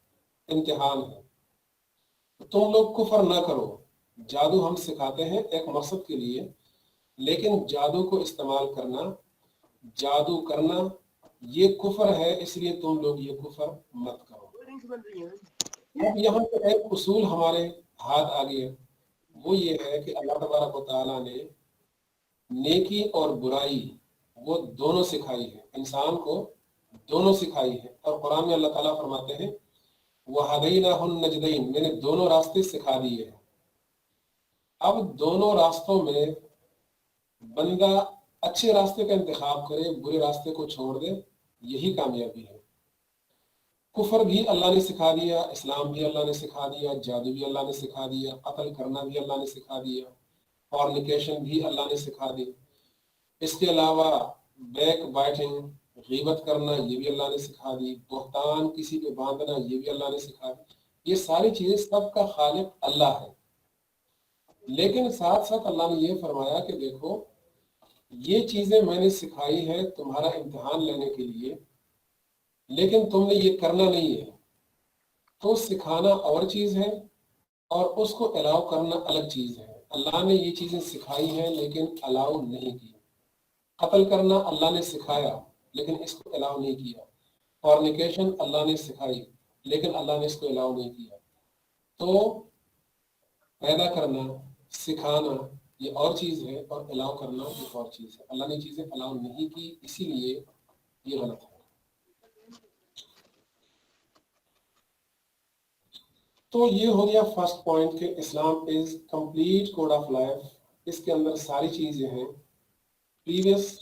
امتحان ہے. تم لوگ کفر نہ کرو، جادو ہم سکھاتے ہیں ایک مقصد کے لیے، لیکن جادو کو استعمال کرنا، جادو کرنا یہ کفر ہے، اس لیے تم لوگ یہ کفر مت کرو. اب یہاں پہ ایک اصول ہمارے ہاتھ آ گیا، وہ یہ ہے کہ اللہ تبارک و تعالیٰ نے نیکی اور برائی وہ دونوں سکھائی ہے، انسان کو دونوں سکھائی ہے. اور قرآن میں اللہ تعالیٰ فرماتے ہیں وَهَدَيْنَاهُ النَّجْدَيْنِ، میں نے دونوں راستے سکھا دیے ہیں. اب دونوں راستوں میں بندہ اچھے راستے کا انتخاب کرے، برے راستے کو چھوڑ دے، یہی کامیابی ہے. کفر بھی اللہ نے سکھا دیا، اسلام بھی اللہ نے سکھا دیا، جادو بھی اللہ نے سکھا دیا، قتل کرنا بھی اللہ نے سکھا دیا، فارنیکیشن بھی اللہ نے سکھا دی. اس کے علاوہ بیک بائٹنگ، غیبت کرنا، یہ بھی اللہ نے سکھا دی. بہتان کسی پہ باندھنا، یہ بھی اللہ نے سکھا دی. یہ ساری چیزیں سب کا خالق اللہ ہے. لیکن ساتھ ساتھ اللہ نے یہ فرمایا کہ دیکھو یہ چیزیں میں نے سکھائی ہے تمہارا امتحان لینے کے لیے، لیکن تم نے یہ کرنا نہیں ہے. تو سکھانا اور چیز ہے اور اس کو الاؤ کرنا الگ چیز ہے. اللہ نے یہ چیزیں سکھائی ہیں لیکن الاؤ نہیں کی. قتل کرنا اللہ نے سکھایا لیکن اس کو الاؤ نہیں کیا. فارنیکیشن اللہ نے سکھائی لیکن اللہ نے اس کو الاؤ نہیں کیا. تو پیدا کرنا، سکھانا، یہ اور چیز ہے اور الاؤ کرنا ایک اور چیز ہے. اللہ نے چیزیں الاؤ نہیں کی اسی لیے یہ غلط ہے. تو یہ ہو گیا فرسٹ پوائنٹ کہ Islam is complete code of life. اس کے اندر ساری چیزیں ہیں. پریویس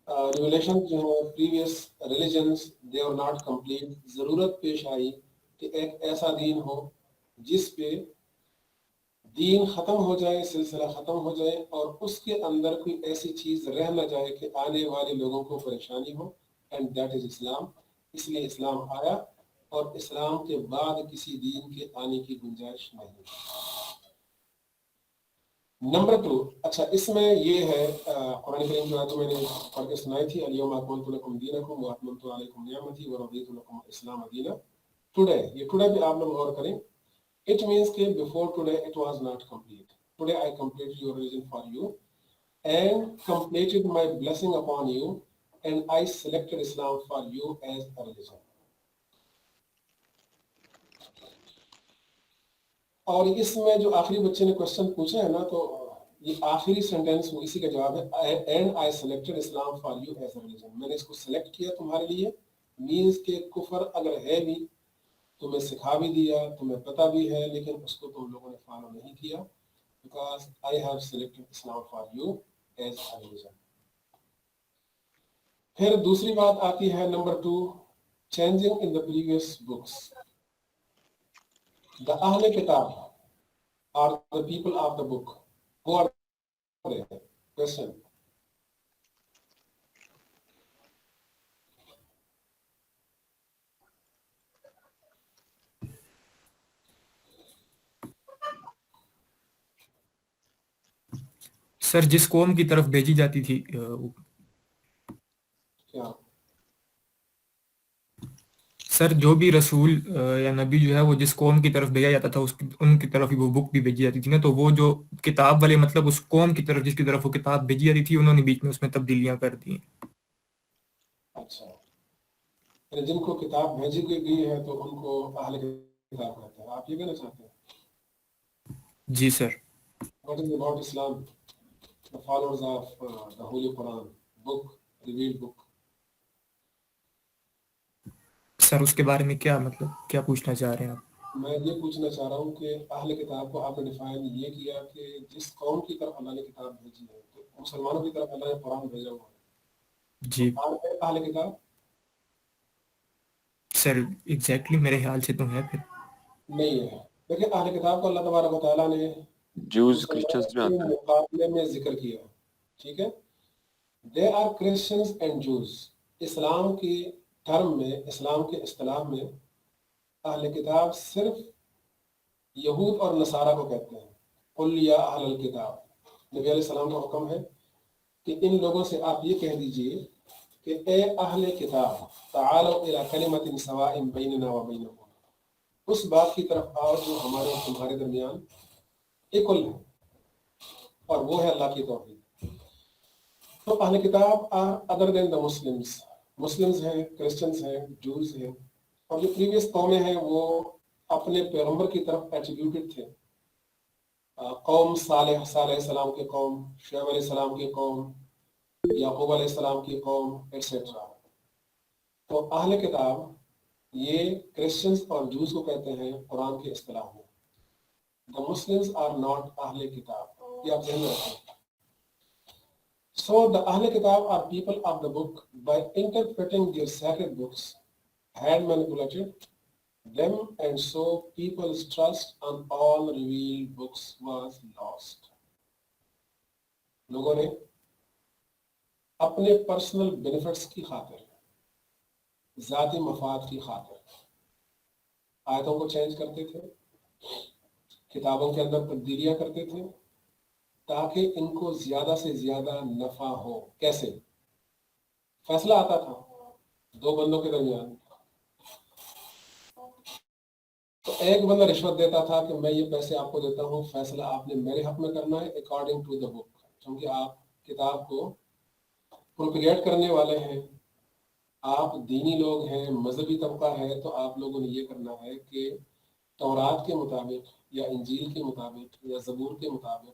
ریولیشن جو ہیں previous religions they are not complete. ضرورت پیش آئی کہ ایک ایسا دین ہو جس پہ دین ختم ہو جائے, سلسلہ ختم ہو جائے اور اس کے اندر کوئی ایسی چیز رہ نہ جائے کہ آنے والے لوگوں کو پریشانی ہو. اینڈ دیٹ از اسلام. اس لیے اسلام آیا اور اسلام کے بعد کسی دین کے آنے کی گنجائش نہیں. نمبر 2, اچھا اس میں یہ ہے قرآن کریم جو ہے تو میں نے پڑھ کے سنائی تھی, الیوم اکملت لکم دینکم واتممت علیکم نعمتی ورضیت لکم الاسلام دینا. ٹوڈے, یہ ٹوڈے بھی آپ لوگ غور کریں. It means کہ before today it was not complete. Today I completed your religion for you and completed my blessing upon you and I selected Islam for you as a religion. اور اس میں جو آخری بچے نے کوشچن پوچھا ہے نا, تو یہ آخری سینٹینس وہ اسی کا جواب ہے, and I selected Islam for you as a religion. میں نے اس کو سلیکٹ کیا تمہارے لیے. مینس کہ کفر اگر ہے بھی تمہیں سکھا بھی دیا, تمہیں پتہ بھی ہے, لیکن اس کو تم لوگوں نے فالو نہیں کیا. Because I have selected Islam for you as a religion. پھر دوسری بات آتی ہے number 2, changing in the previous books. The Ahle Kitab are the people of the book. Who are they? Question. سر جس قوم کی طرف بھیجی جاتی تھی کیا سر جو بھی رسول یا نبی جو ہے وہ جس قوم کی طرف بھیجا جاتا تھا ان کی طرف وہ بک بھی بھیجی جاتی تھی نا, تو وہ جو کتاب والے مطلب اس قوم کی طرف جس کی طرف وہ کتاب بھیجی جاتی تھی انہوں نے بیچ میں اس میں تبدیلیاں کر دی. اچھا, جن کو کتاب بھیجی گئی ہے تو ان کو اہل کتاب کہتے ہیں. آپ یہ کہنا چاہتے ہیں؟ جی سر. What is about Islam? The followers of the Holy Quran, book, revealed book. سر اس کے بارے میں کیا مطلب کیا پوچھنا چاہ رہے ہیں آپ؟ میں یہ پوچھنا چاہ رہا ہوں کہ اہل کتاب کو آپ نے ڈیفائن یہ کیا کہ جس قوم کی طرف اللہ نے کتاب بھیجی ہے, تو مسلمانوں کی طرف اللہ نے قرآن بھیجا ہوا ہے. جی اہل کتاب سر ایگزیکٹلی میرے خیال سے تو ہے پھر نہیں ہے. دیکھیں اہل کتاب کو اللہ تبارک و تعالیٰ نے جوز کرسچنز میں کے آتا ہے. مقابلے میں ذکر کیا. ٹھیک ہے, دے آر کرسچنز اینڈ جوز. اسلام کی ٹرم میں, اسلام کے اصطلاح میں اہل کتاب صرف یہود اور نصارہ کو کہتے ہیں. قل یا اہل الکتاب, نبی علیہ السلام کا حکم ہے کہ ان لوگوں سے آپ یہ کہہ دیجئے کہ اے اہل کتاب تعالوا الی کلمۃ سواء بیننا و بینکم, اس بات کی طرف آؤ جو ہمارے اور تمہارے درمیان ایکول ہے, اور وہ ہے اللہ کی توحید. تو اہل کتاب are other than the Muslims. Muslims ہیں, کرسچنز ہیں, جوز ہیں, اور جو پریویس قومیں ہیں وہ اپنے پیغمبر کی طرف ایٹریبیوٹڈ تھے. قوم صالح علیہ السلام کی قوم, شعیب علیہ السلام کی قوم, یعقوب علیہ السلام کی قوم, ایٹسیٹرا. تو اہل کتاب یہ کرسچنز اور جوز کو کہتے ہیں قرآن کے اصطلاح میں. The Muslims are not اہل کتاب, یہ آپ ذہن میں رکھیں. So the Ahl Kitab are people of the book. By interpreting their sacred books, had manipulated them, and so people's trust on all revealed books was lost. لوگوں نے اپنے پرسنل بینیفٹس کی خاطر, ذاتی مفاد کی خاطر آیتوں کو چینج کرتے تھے, کتابوں کے اندر تبدیلیاں کرتے تھے تاکہ ان کو زیادہ سے زیادہ نفع ہو. کیسے؟ فیصلہ آتا تھا دو بندوں کے درمیان, تو ایک بندہ رشوت دیتا تھا کہ میں یہ پیسے آپ کو دیتا ہوں, فیصلہ آپ نے میرے حق میں کرنا ہے اکارڈنگ ٹو دا بک. کیونکہ آپ کتاب کو پروپیگیٹ کرنے والے ہیں, آپ دینی لوگ ہیں, مذہبی طبقہ ہے, تو آپ لوگوں نے یہ کرنا ہے کہ تورات کے مطابق یا انجیل کے مطابق یا زبور کے مطابق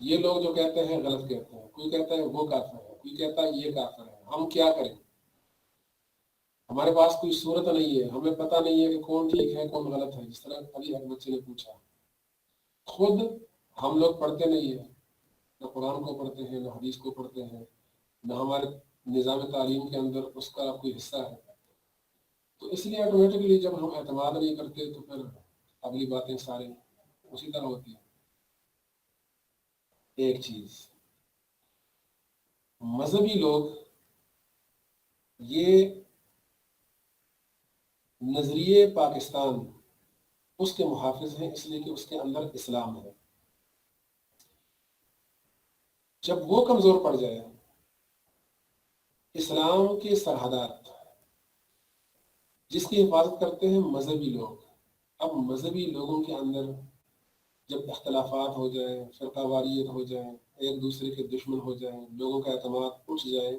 یہ لوگ جو کہتے ہیں غلط کہتے ہیں، کوئی کہتا ہے وہ کافر ہے، کوئی کہتا ہے یہ کافر ہے، ہم کیا کریں؟ ہمارے پاس کوئی صورت نہیں ہے، ہمیں پتہ نہیں ہے کہ کون ٹھیک ہے کون غلط ہے. جس طرح ابھی ایک بچے نے پوچھا، خود ہم لوگ پڑھتے نہیں ہیں، نہ قرآن کو پڑھتے ہیں نہ حدیث کو پڑھتے ہیں، نہ ہمارے نظام تعلیم کے اندر اس کا کوئی حصہ ہے. تو اس لیے آٹومیٹکلی جب ہم اعتماد نہیں کرتے تو پھر اگلی باتیں سارے اسی طرح ہوتی ہیں. ایک چیز، مذہبی لوگ یہ نظریے پاکستان اس کے محافظ ہیں، اس لیے کہ اس کے اندر اسلام ہے. جب وہ کمزور پڑ جائے، اسلام کی سرحدات جس کی حفاظت کرتے ہیں مذہبی لوگ، اب مذہبی لوگوں کے اندر جب اختلافات ہو جائیں، فرقہ واریت ہو جائیں، ایک دوسرے کے دشمن ہو جائیں، لوگوں کا اعتماد اٹھ جائے،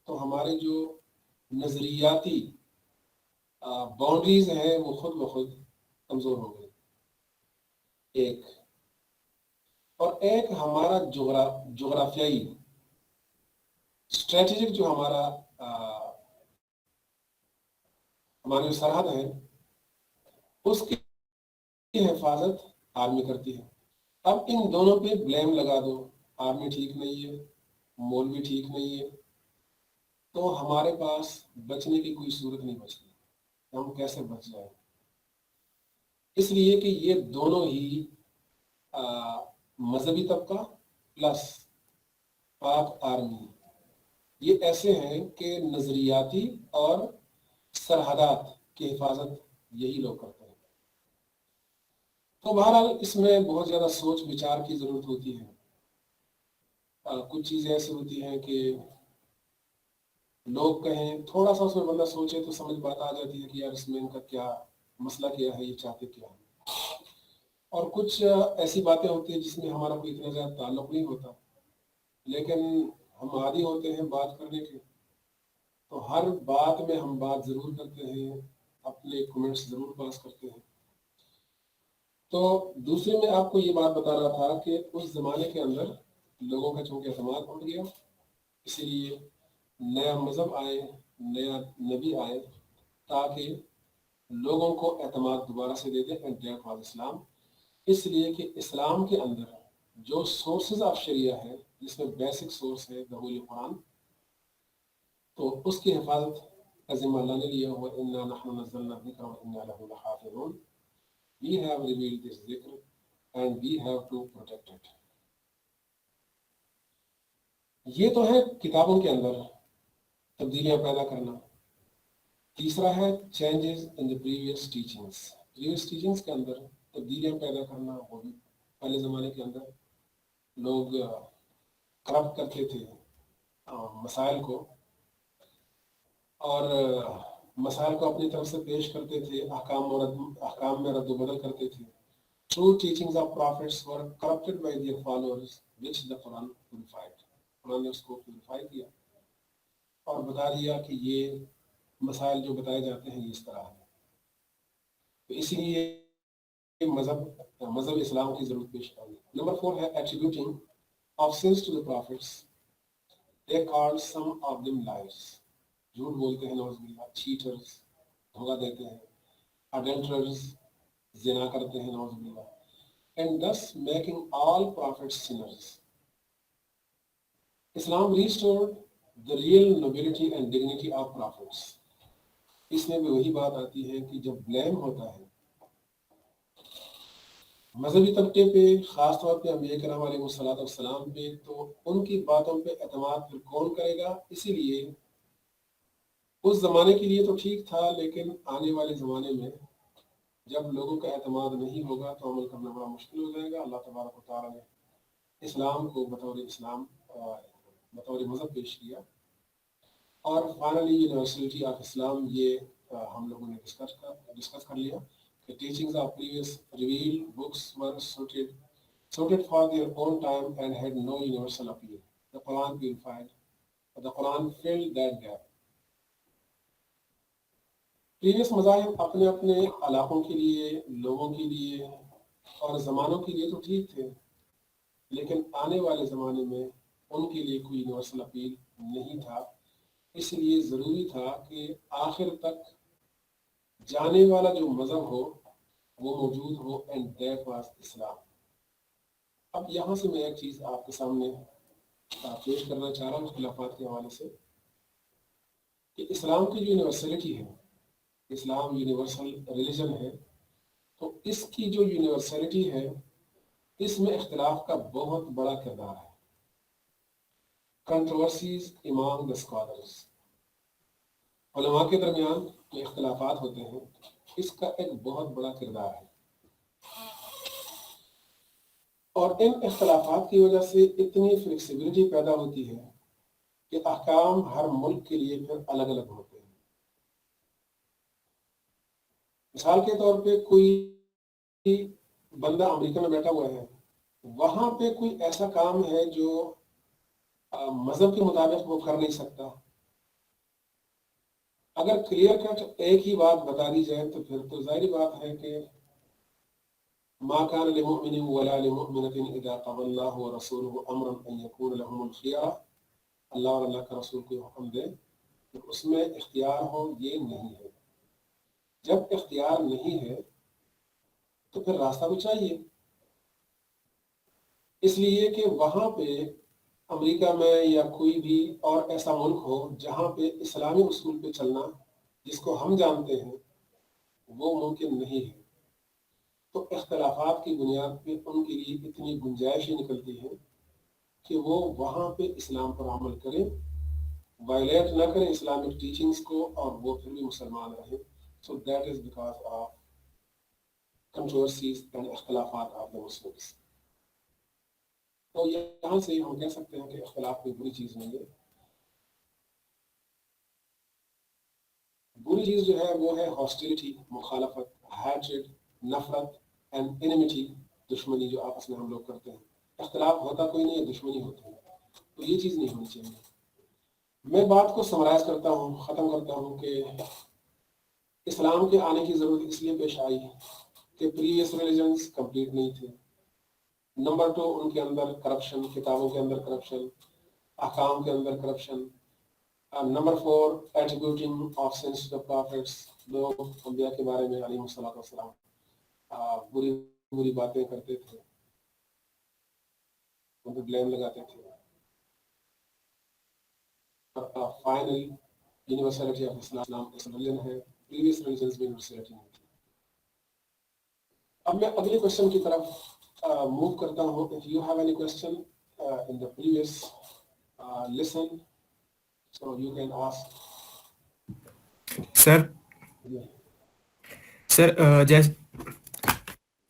تو ہمارے جو نظریاتی باؤنڈریز ہیں وہ خود بخود کمزور ہو گئی. ایک اور ایک ہمارا جغرافیائی اسٹریٹجک جو ہماری جو سرحد ہے اس کی حفاظت آرمی کرتی ہے. اب ان دونوں پہ بلیم لگا دو، آرمی ٹھیک نہیں ہے، مولوی ٹھیک نہیں ہے، تو ہمارے پاس بچنے کی کوئی صورت نہیں بچتی. ہم کیسے بچ جائیں؟ اس لیے کہ یہ دونوں ہی مذہبی طبقہ پلس پاک آرمی یہ ایسے ہیں کہ نظریاتی اور سرحدات کی حفاظت یہی لوگ کرتے ہیں. تو بہرحال اس میں بہت زیادہ سوچ بچار کی ضرورت ہوتی ہے. کچھ چیزیں ایسی ہوتی ہیں کہ لوگ کہیں تھوڑا سا اس میں بندہ سوچے تو سمجھ بات آ جاتی ہے کہ یار اس میں ان کا کیا مسئلہ کیا ہے، یہ چاہتے کیا ہے. اور کچھ ایسی باتیں ہوتی ہیں جس میں ہمارا کوئی اتنا زیادہ تعلق نہیں ہوتا، لیکن ہم عادی ہوتے ہیں بات کرنے کے، تو ہر بات میں ہم بات ضرور کرتے ہیں، اپنے کمنٹس ضرور پاس کرتے ہیں. تو دوسرے میں آپ کو یہ بات بتا رہا تھا کہ اس زمانے کے اندر لوگوں کا چونکہ اعتماد اٹھ گیا، اسی لیے نیا مذہب آئے، نیا نبی آئے تاکہ لوگوں کو اعتماد دوبارہ سے دے دیں. اینڈ دیٹ واز اسلام. اس لیے کہ اسلام کے اندر جو سورسز آف شریعہ ہے جس میں بیسک سورس ہے ہولی قرآن، تو اس کی حفاظت کا ذمہ اللہ نے لیا ہوا. اِنَّا نَحْنُ نَزَّلْنَا الذِّكْرَ وَإِنَّا لَهُ لَحَافِظُونَ. We have revealed this dhikr and we have to protect it. یہ تو ہے کتابوں کے اندر تبدیلیاں پیدا کرنا. تیسرا ہے changes in the previous teachings کے اندر تبدیلیاں پیدا کرنا. وہ بھی پہلے زمانے کے اندر لوگ کرپٹ کرتے تھے مسائل کو، اور مسائل کو اپنی طرف سے پیش کرتے تھے، احکام میں رد و بدل کرتے تھے. True teachings of prophets were corrupted by their followers, which the Quran purified. قرآن نے اس کو پیوریفائی کیا اور بتا دیا کہ یہ مسائل جو بتائے جاتے ہیں یہ اس طرح ہے. تو اسی لیے مذہب اسلام کی ضرورت پیش آئی. نمبر 4 ہے attributing of sins to the prophets. They called some of them liars. جھوٹ بولتے ہیں نعوذ باللہ، چیٹرز دھوکہ دیتے ہیں، اڈلٹررز زنا کرتے ہیں نعوذ باللہ، and thus making all prophets sinners. Islam restored the real nobility and dignity of prophets. اس میں بھی وہی بات آتی ہے کہ جب بلیم ہوتا ہے مذہبی طبقے پہ، خاص طور پہ انبیاء کرام علیہ السلام پہ، تو ان کی باتوں پہ اعتماد پھر کون کرے گا؟ اسی لیے اس زمانے کے لیے تو ٹھیک تھا، لیکن آنے والے زمانے میں جب لوگوں کا اعتماد نہیں ہوگا تو عمل کرنا بڑا مشکل ہو جائے گا. اللہ تبارک و تعالیٰ نے اسلام کو بطور مذہب پیش کیا. اور فائنلی یونیورسلٹی آف اسلام یہ ہم لوگوں نے ڈسکس کر لیا کہ teachings of previous revealed books were suited for their own time and had no universal appeal. The Quran purified, the Quran filled that gap. Previous مذاہب اپنے اپنے علاقوں کے لیے، لوگوں کے لیے اور زمانوں کے لیے تو ٹھیک تھے، لیکن آنے والے زمانے میں ان کے لیے کوئی یونیورسل اپیل نہیں تھا، اس لیے ضروری تھا کہ آخر تک جانے والا جو مذہب ہو وہ موجود ہو، اینڈ دیٹ واز اسلام۔ اب یہاں سے میں ایک چیز آپ کے سامنے پیش کرنا چاہ رہا ہوں اختلافات کے حوالے سے، کہ اسلام کی جو یونیورسلٹی ہے، اسلام یونیورسل ریلیجن ہے، تو اس کی جو یونیورسلٹی ہے اس میں اختلاف کا بہت بڑا کردار ہے۔ کنٹروورسیز امانگ دا اسکالرز، علماء کے درمیان جو اختلافات ہوتے ہیں اس کا ایک بہت بڑا کردار ہے، اور ان اختلافات کی وجہ سے اتنی فلیکسیبلٹی پیدا ہوتی ہے کہ احکام ہر ملک کے لیے پھر الگ الگ ہوتے ہیں۔ مثال کے طور پہ کوئی بندہ امریکہ میں بیٹھا ہوا ہے، وہاں پہ کوئی ایسا کام ہے جو مذہب کے مطابق وہ کر نہیں سکتا، اگر کلیئر کٹ ایک ہی بات بتا دی جائے تو پھر تو ظاہری بات ہے کہ ما كان لمؤمن ولا لمؤمنة اذا قضى الله ورسوله امرا ان يكون لهم الخيار، اللہ اور اللہ کا رسول کو حکم دے تو اس میں اختیار ہو، یہ نہیں ہے۔ جب اختیار نہیں ہے تو پھر راستہ بھی چاہیے، اس لیے کہ وہاں پہ امریکہ میں یا کوئی بھی اور ایسا ملک ہو جہاں پہ اسلامی اصول پہ چلنا جس کو ہم جانتے ہیں وہ ممکن نہیں ہے، تو اختلافات کی بنیاد پہ ان کے لیے اتنی گنجائش ہی نکلتی ہے کہ وہ وہاں پہ اسلام پر عمل کریں، وائلیٹ نہ کریں اسلامک ٹیچنگز کو، اور وہ پھر بھی مسلمان رہیں۔ So that is because of controversies and اختلافات آف دا مسلمس۔ تو یہاں سے ہم کہہ سکتے ہیں کہ اختلاف کوئی بری چیز نہیں ہے۔ بری چیز جو ہے وہ ہے ہاسٹیلٹی، مخالفت، ہیٹریڈ، نفرت اینڈ انیمیٹی، دشمنی جو آپس میں ہم لوگ کرتے ہیں۔ اختلاف ہوتا کوئی نہیں ہے، دشمنی ہوتی ہے، تو یہ چیز نہیں ہونی چاہیے۔ میں بات کو سمرائز کرتا ہوں، ختم کرتا ہوں کہ اسلام کے آنے کی ضرورت اس لیے پیش آئی کہ پریویس ریلیجنز کمپلیٹ نہیں تھے۔ نمبر 2، ان کے اندر کرپشن، کتابوں کے اندر کرپشن، احکام کے اندر corruption. Number 4، attributing of sins to the prophets, لوگ انبیاء کے بارے میں علیہ الصلوۃ والسلام بری بری باتیں کرتے تھے، ان پہ بلیم لگاتے تھے۔ Finally university of Islam religion ہے، پریویس ریلیجنز میں یونیورسلٹی نہیں تھی۔ اب میں اگلے کوشچن کی طرف موو کرتا ہوں۔ If you have any question in the previous lesson, so you can ask.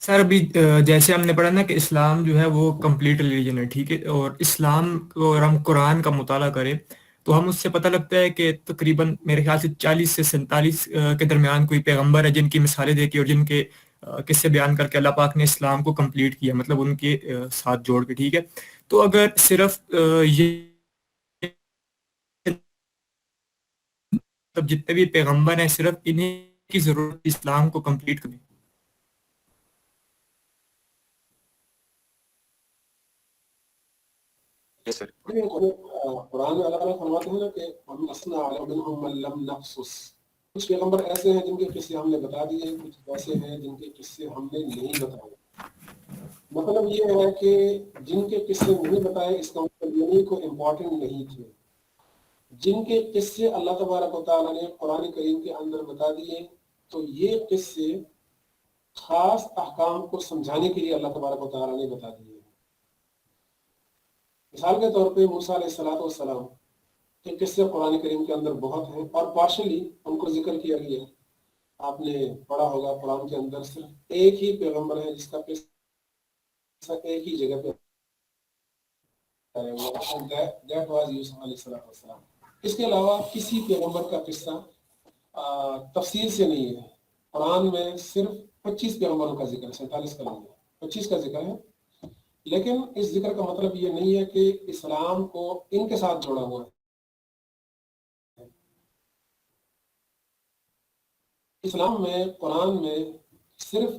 سر ابھی جیسے ہم نے پڑھا نا کہ اسلام جو ہے وہ کمپلیٹ ریلیجن ہے، ٹھیک ہے، اور اسلام کو اگر ہم قرآن کا مطالعہ کریں تو ہم اس سے پتہ لگتا ہے کہ تقریباً میرے خیال سے 40 سے 47 کے درمیان کوئی پیغمبر ہے جن کی مثالیں دے کے اور جن کے قصے بیان کر کے اللہ پاک نے اسلام کو کمپلیٹ کیا، مطلب ان کے ساتھ جوڑ کے، ٹھیک ہے۔ تو اگر صرف یہ جتنے بھی پیغمبر ہیں صرف انہیں کی ضرورت اسلام کو کمپلیٹ کرنے، قرآن میں اللہ تعالیٰ فرماتے ہیں نا کہ کچھ پیغمبر ایسے ہیں جن کے قصے ہم نے بتا دیے، کچھ ایسے ہیں جن کے قصے ہم نے نہیں بتائے۔ مطلب یہ ہے کہ جن کے قصے نہیں بتائے اس کا مطلب یہ نہیں کوئی امپورٹنٹ نہیں تھے، جن کے قصے اللہ تبارک و تعالیٰ نے قرآن کریم کے اندر بتا دیے تو یہ قصے خاص احکام کو سمجھانے کے لیے اللہ تبارک و تعالیٰ نے بتا دیے۔ مثال کے طور پہ موسیٰ علیہ السلام کے قصے قرآن کریم کے اندر بہت ہیں اور پارشلی ان کو ذکر کیا گیا۔ آپ نے پڑھا ہوگا قرآن کے اندر صرف ایک ہی پیغمبر ہے جس کا قصہ ایک ہی جگہ پہ that was یوسف علیہ السلام۔ اس کے علاوہ کسی پیغمبر کا قصہ تفصیل سے نہیں ہے۔ قرآن میں صرف 25 پیغمبروں کا ذکر ہے، 47 کا نہیں ہے، 25 کا ذکر ہے، لیکن اس ذکر کا مطلب یہ نہیں ہے کہ اسلام کو ان کے ساتھ جوڑا ہوا ہے۔ اسلام میں قرآن میں صرف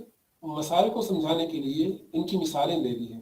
مسائل کو سمجھانے کے لیے ان کی مثالیں دے دی ہیں۔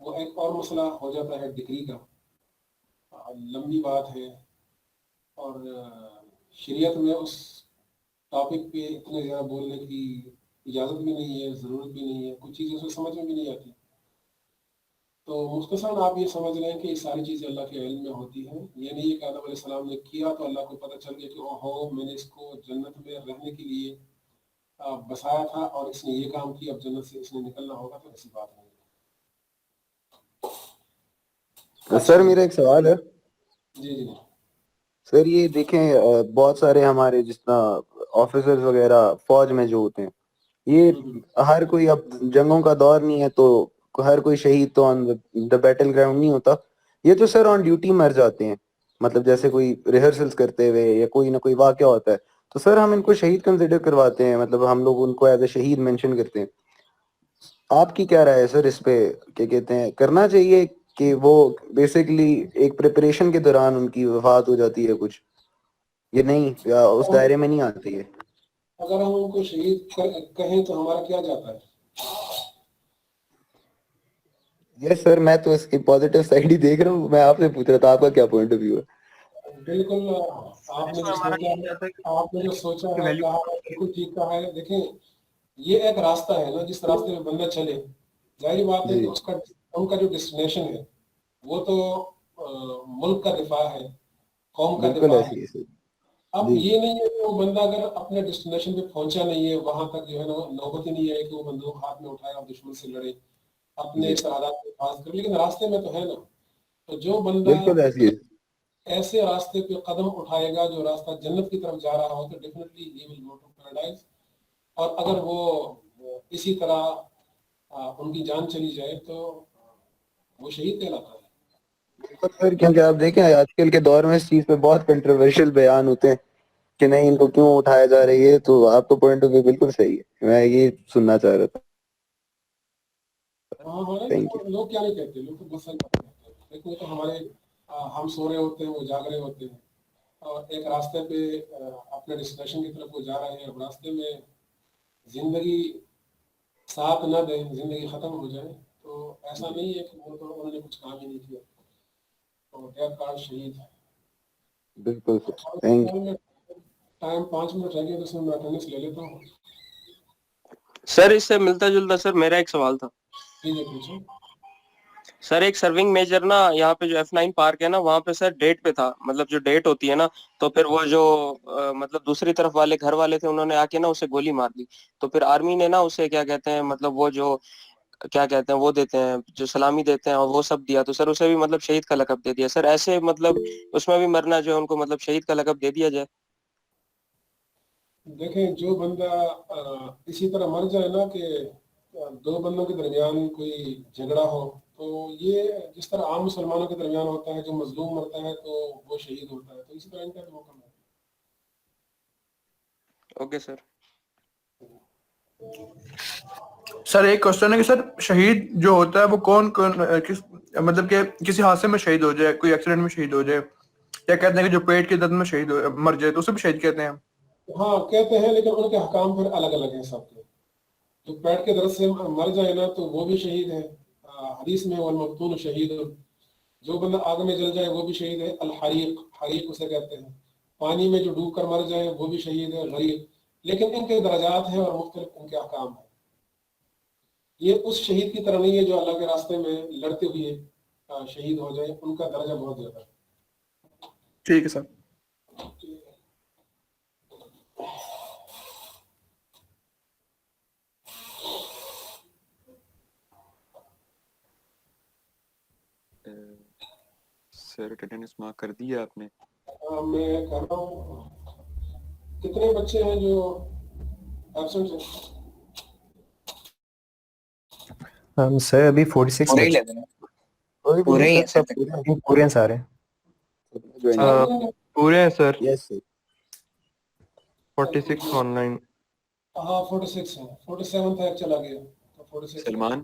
وہ ایک اور مسئلہ ہو جاتا ہے ڈگری کا، لمبی بات ہے، اور شریعت میں اس ٹاپک پہ اتنے زیادہ بولنے کی اجازت بھی نہیں ہے، ضرورت بھی نہیں ہے، کچھ چیزیں اسے سمجھ میں بھی نہیں آتی. تو مختصراً آپ یہ سمجھ لیں کہ یہ ساری چیزیں اللہ کے علم میں ہوتی ہیں. یہ نہیں ہے کہ آدم علیہ السلام نے کیا تو اللہ کو پتہ چل گیا کہ اوہو میں نے اس کو جنت میں رہنے کے لیے بسایا تھا اور اس نے یہ کام کیا، اب جنت سے اس نے نکلنا ہوگا. تو ایسی بات نہیں ہے. سر میرا ایک سوال ہے. جی جی سر یہ دیکھیں بہت سارے ہمارے جس طرح آفیسرز وغیرہ فوج میں جو ہوتے ہیں، یہ ہر کوئی، اب جنگوں کا دور نہیں ہے تو ہر کوئی شہید تو آن دا بیٹل گراؤنڈ نہیں ہوتا. یہ تو سر آن ڈیوٹی مر جاتے ہیں، مطلب جیسے کوئی ریہرسلز کرتے ہوئے یا کوئی نہ کوئی واقعہ ہوتا ہے تو سر ہم ان کو شہید کنسیڈر کرواتے ہیں، مطلب ہم لوگ ان کو ایز اے شہید مینشن کرتے ہیں. آپ کی کیا رائے ہے سر اس پہ؟ کیا کہتے ہیں، کرنا چاہیے کہ وہ بیسکلی ایک پریپریشن کے دوران ان کی وفات ہو جاتی ہے کچھ، یہ نہیں یا اس دائرے میں نہیں آتی ہے؟ اگر ہم ان کو شہید کہیں تو ہمارا کیا جاتا ہے؟ یس سر، میں تو اس کی پازیٹیو سائڈ ہی دیکھ رہا ہوں. میں آپ سے پوچھ رہا تھا آپ کا کیا پوائنٹ آف ویو ہے. بالکل آپ نے جو سوچا ہے کہا ہے بالکل ٹھیک کہا ہے. دیکھیں یہ ایک راستہ ہے نا، جس راستے میں بندہ چلے، ظاہری بات ہے کہ اس کا ان کا جو ڈیسٹینیشن ہے وہ تو ملک کا دفاع ہے، قوم کا دفاع ہے. اب یہ نہیں ہے کہ وہ بندہ اگر اپنے ڈیسٹینیشن پہ پہنچا نہیں ہے، وہاں تک جو ہے نا نوبت ہی نہیں ہے کہ وہ بندوق ہاتھ میں اٹھائے اور دشمن سے لڑے، اپنے سرحدات کو حفاظت کرے، لیکن راستے میں تو ہے نا. تو جو بندہ ایسے راستے پہ قدم اٹھائے گا جو راستہ جنت کی طرف جا رہا ہو تو definitely he will go to paradise. اور اگر وہ اسی طرح ان کی جان چلی جائے تو وہ شہید کہلاتا ہے. سر کیونکہ آپ دیکھیں آج کل کے دور میں اس چیز پہ بہت کنٹروورشل بیان ہوتے ہیں کہ نہیں ان کو کیوں اٹھایا جا رہی ہے. تو آپ کا پوائنٹ آف ویو بالکل صحیح ہے، میں یہ سننا چاہ رہا تھا. لوگ کیا نہیں کہتے، لوگ تو بس کہتے ہیں. دیکھو تو ہمارے ہم سو رہے ہوتے ہیں، وہ جاگ رہے ہوتے ہیں، اور ایک راستے پہ اپنے ڈیسٹینیشن کی طرف وہ جا رہے ہیں. اب راستے میں زندگی ساتھ نہ دیں، زندگی ختم ہو جائے تو ایسا نہیں ہے کہ وہ تو انہوں نے کچھ کام ہی نہیں کیا تو ڈیتھ کارڈ شہید ہے. بالکل سر، تھینک یو. ٹائم 5 منٹ رہ گیا تو اس میں اٹینڈنس لے لیتا ہوں. سر اس سے ملتا جلتا سر میرا ایک سوال تھا. سر ایک سرونگ میجر نا یہاں پہ جو F9 پارک ہے نا وہاں پہ سر ڈیٹ پہ تھا، مطلب جو ڈیٹ ہوتی ہے نا تو پھر وہ جو مطلب دوسری طرف والے گھر والے تھے انہوں نے آ کے نا اسے گولی مار دی. تو پھر آرمی نے نا اسے کیا کہتے ہیں مطلب وہ جو کیا کہتے ہیں وہ دیتے ہیں جو سلامی دیتے ہیں اور وہ سب دیا، تو سر اسے بھی مطلب شہید کا لقب دے دیا. سر ایسے مطلب اس میں بھی مرنا جو ہے ان کو مطلب شہید کا لقب دے دیا جائے؟ دیکھیں جو بندہ اسی طرح مر جائے نا کہ دو بندوں کے درمیان کوئی جھگڑا ہو تو یہ جس طرح عام مسلمانوں کے درمیان ہوتا ہے، جو مظلوم مرتا ہے تو وہ شہید ہوتا ہے، تو اسی طرح ان کا بھی موقع ہے. Okay sir. سر ایک کوشچن ہے کہ سر شہید جو ہوتا ہے وہ کون مطلب کہ کسی حادثے میں شہید ہو جائے، کوئی ایکسیڈنٹ میں شہید ہو جائے، یا کہتے ہیں کہ جو پیٹ کے درد میں شہید مر جائے تو اسے بھی شہید کہتے ہیں؟ ہاں کہتے ہیں، لیکن ان کے حکام پھر الگ الگ ہیں سب کے. جو پیٹ کے درد سے مر جائے نا تو وہ بھی شہید ہے. حدیث میں والمبتون شہید، جو بندہ آگ میں جل جائے وہ بھی شہید ہے. الحریق، حریق اسے کہتے ہیں. پانی میں جو ڈوب کر مر جائے وہ بھی شہید ہے. غریق. لیکن ان کے درجات ہیں اور مختلف ان کے احکام ہیں. یہ اس شہید کی طرح نہیں ہے جو اللہ کے راستے میں لڑتے ہوئے شہید ہو جائے، ان کا درجہ بہت زیادہ ہے. ٹھیک ہے سر. سر اٹینڈنس مارک کر دی ہے آپ نے؟ میں کر رہا ہوں. کتنے بچے ہیں جو ایبسنٹ ہیں؟ سر ابھی 46 پورے ہیں سارے. پورے ہیں سر. یس سر. 46 آن لائن. ہاں 46 ہیں. 47 تھا ایک چلا گیا تو 46. سلمان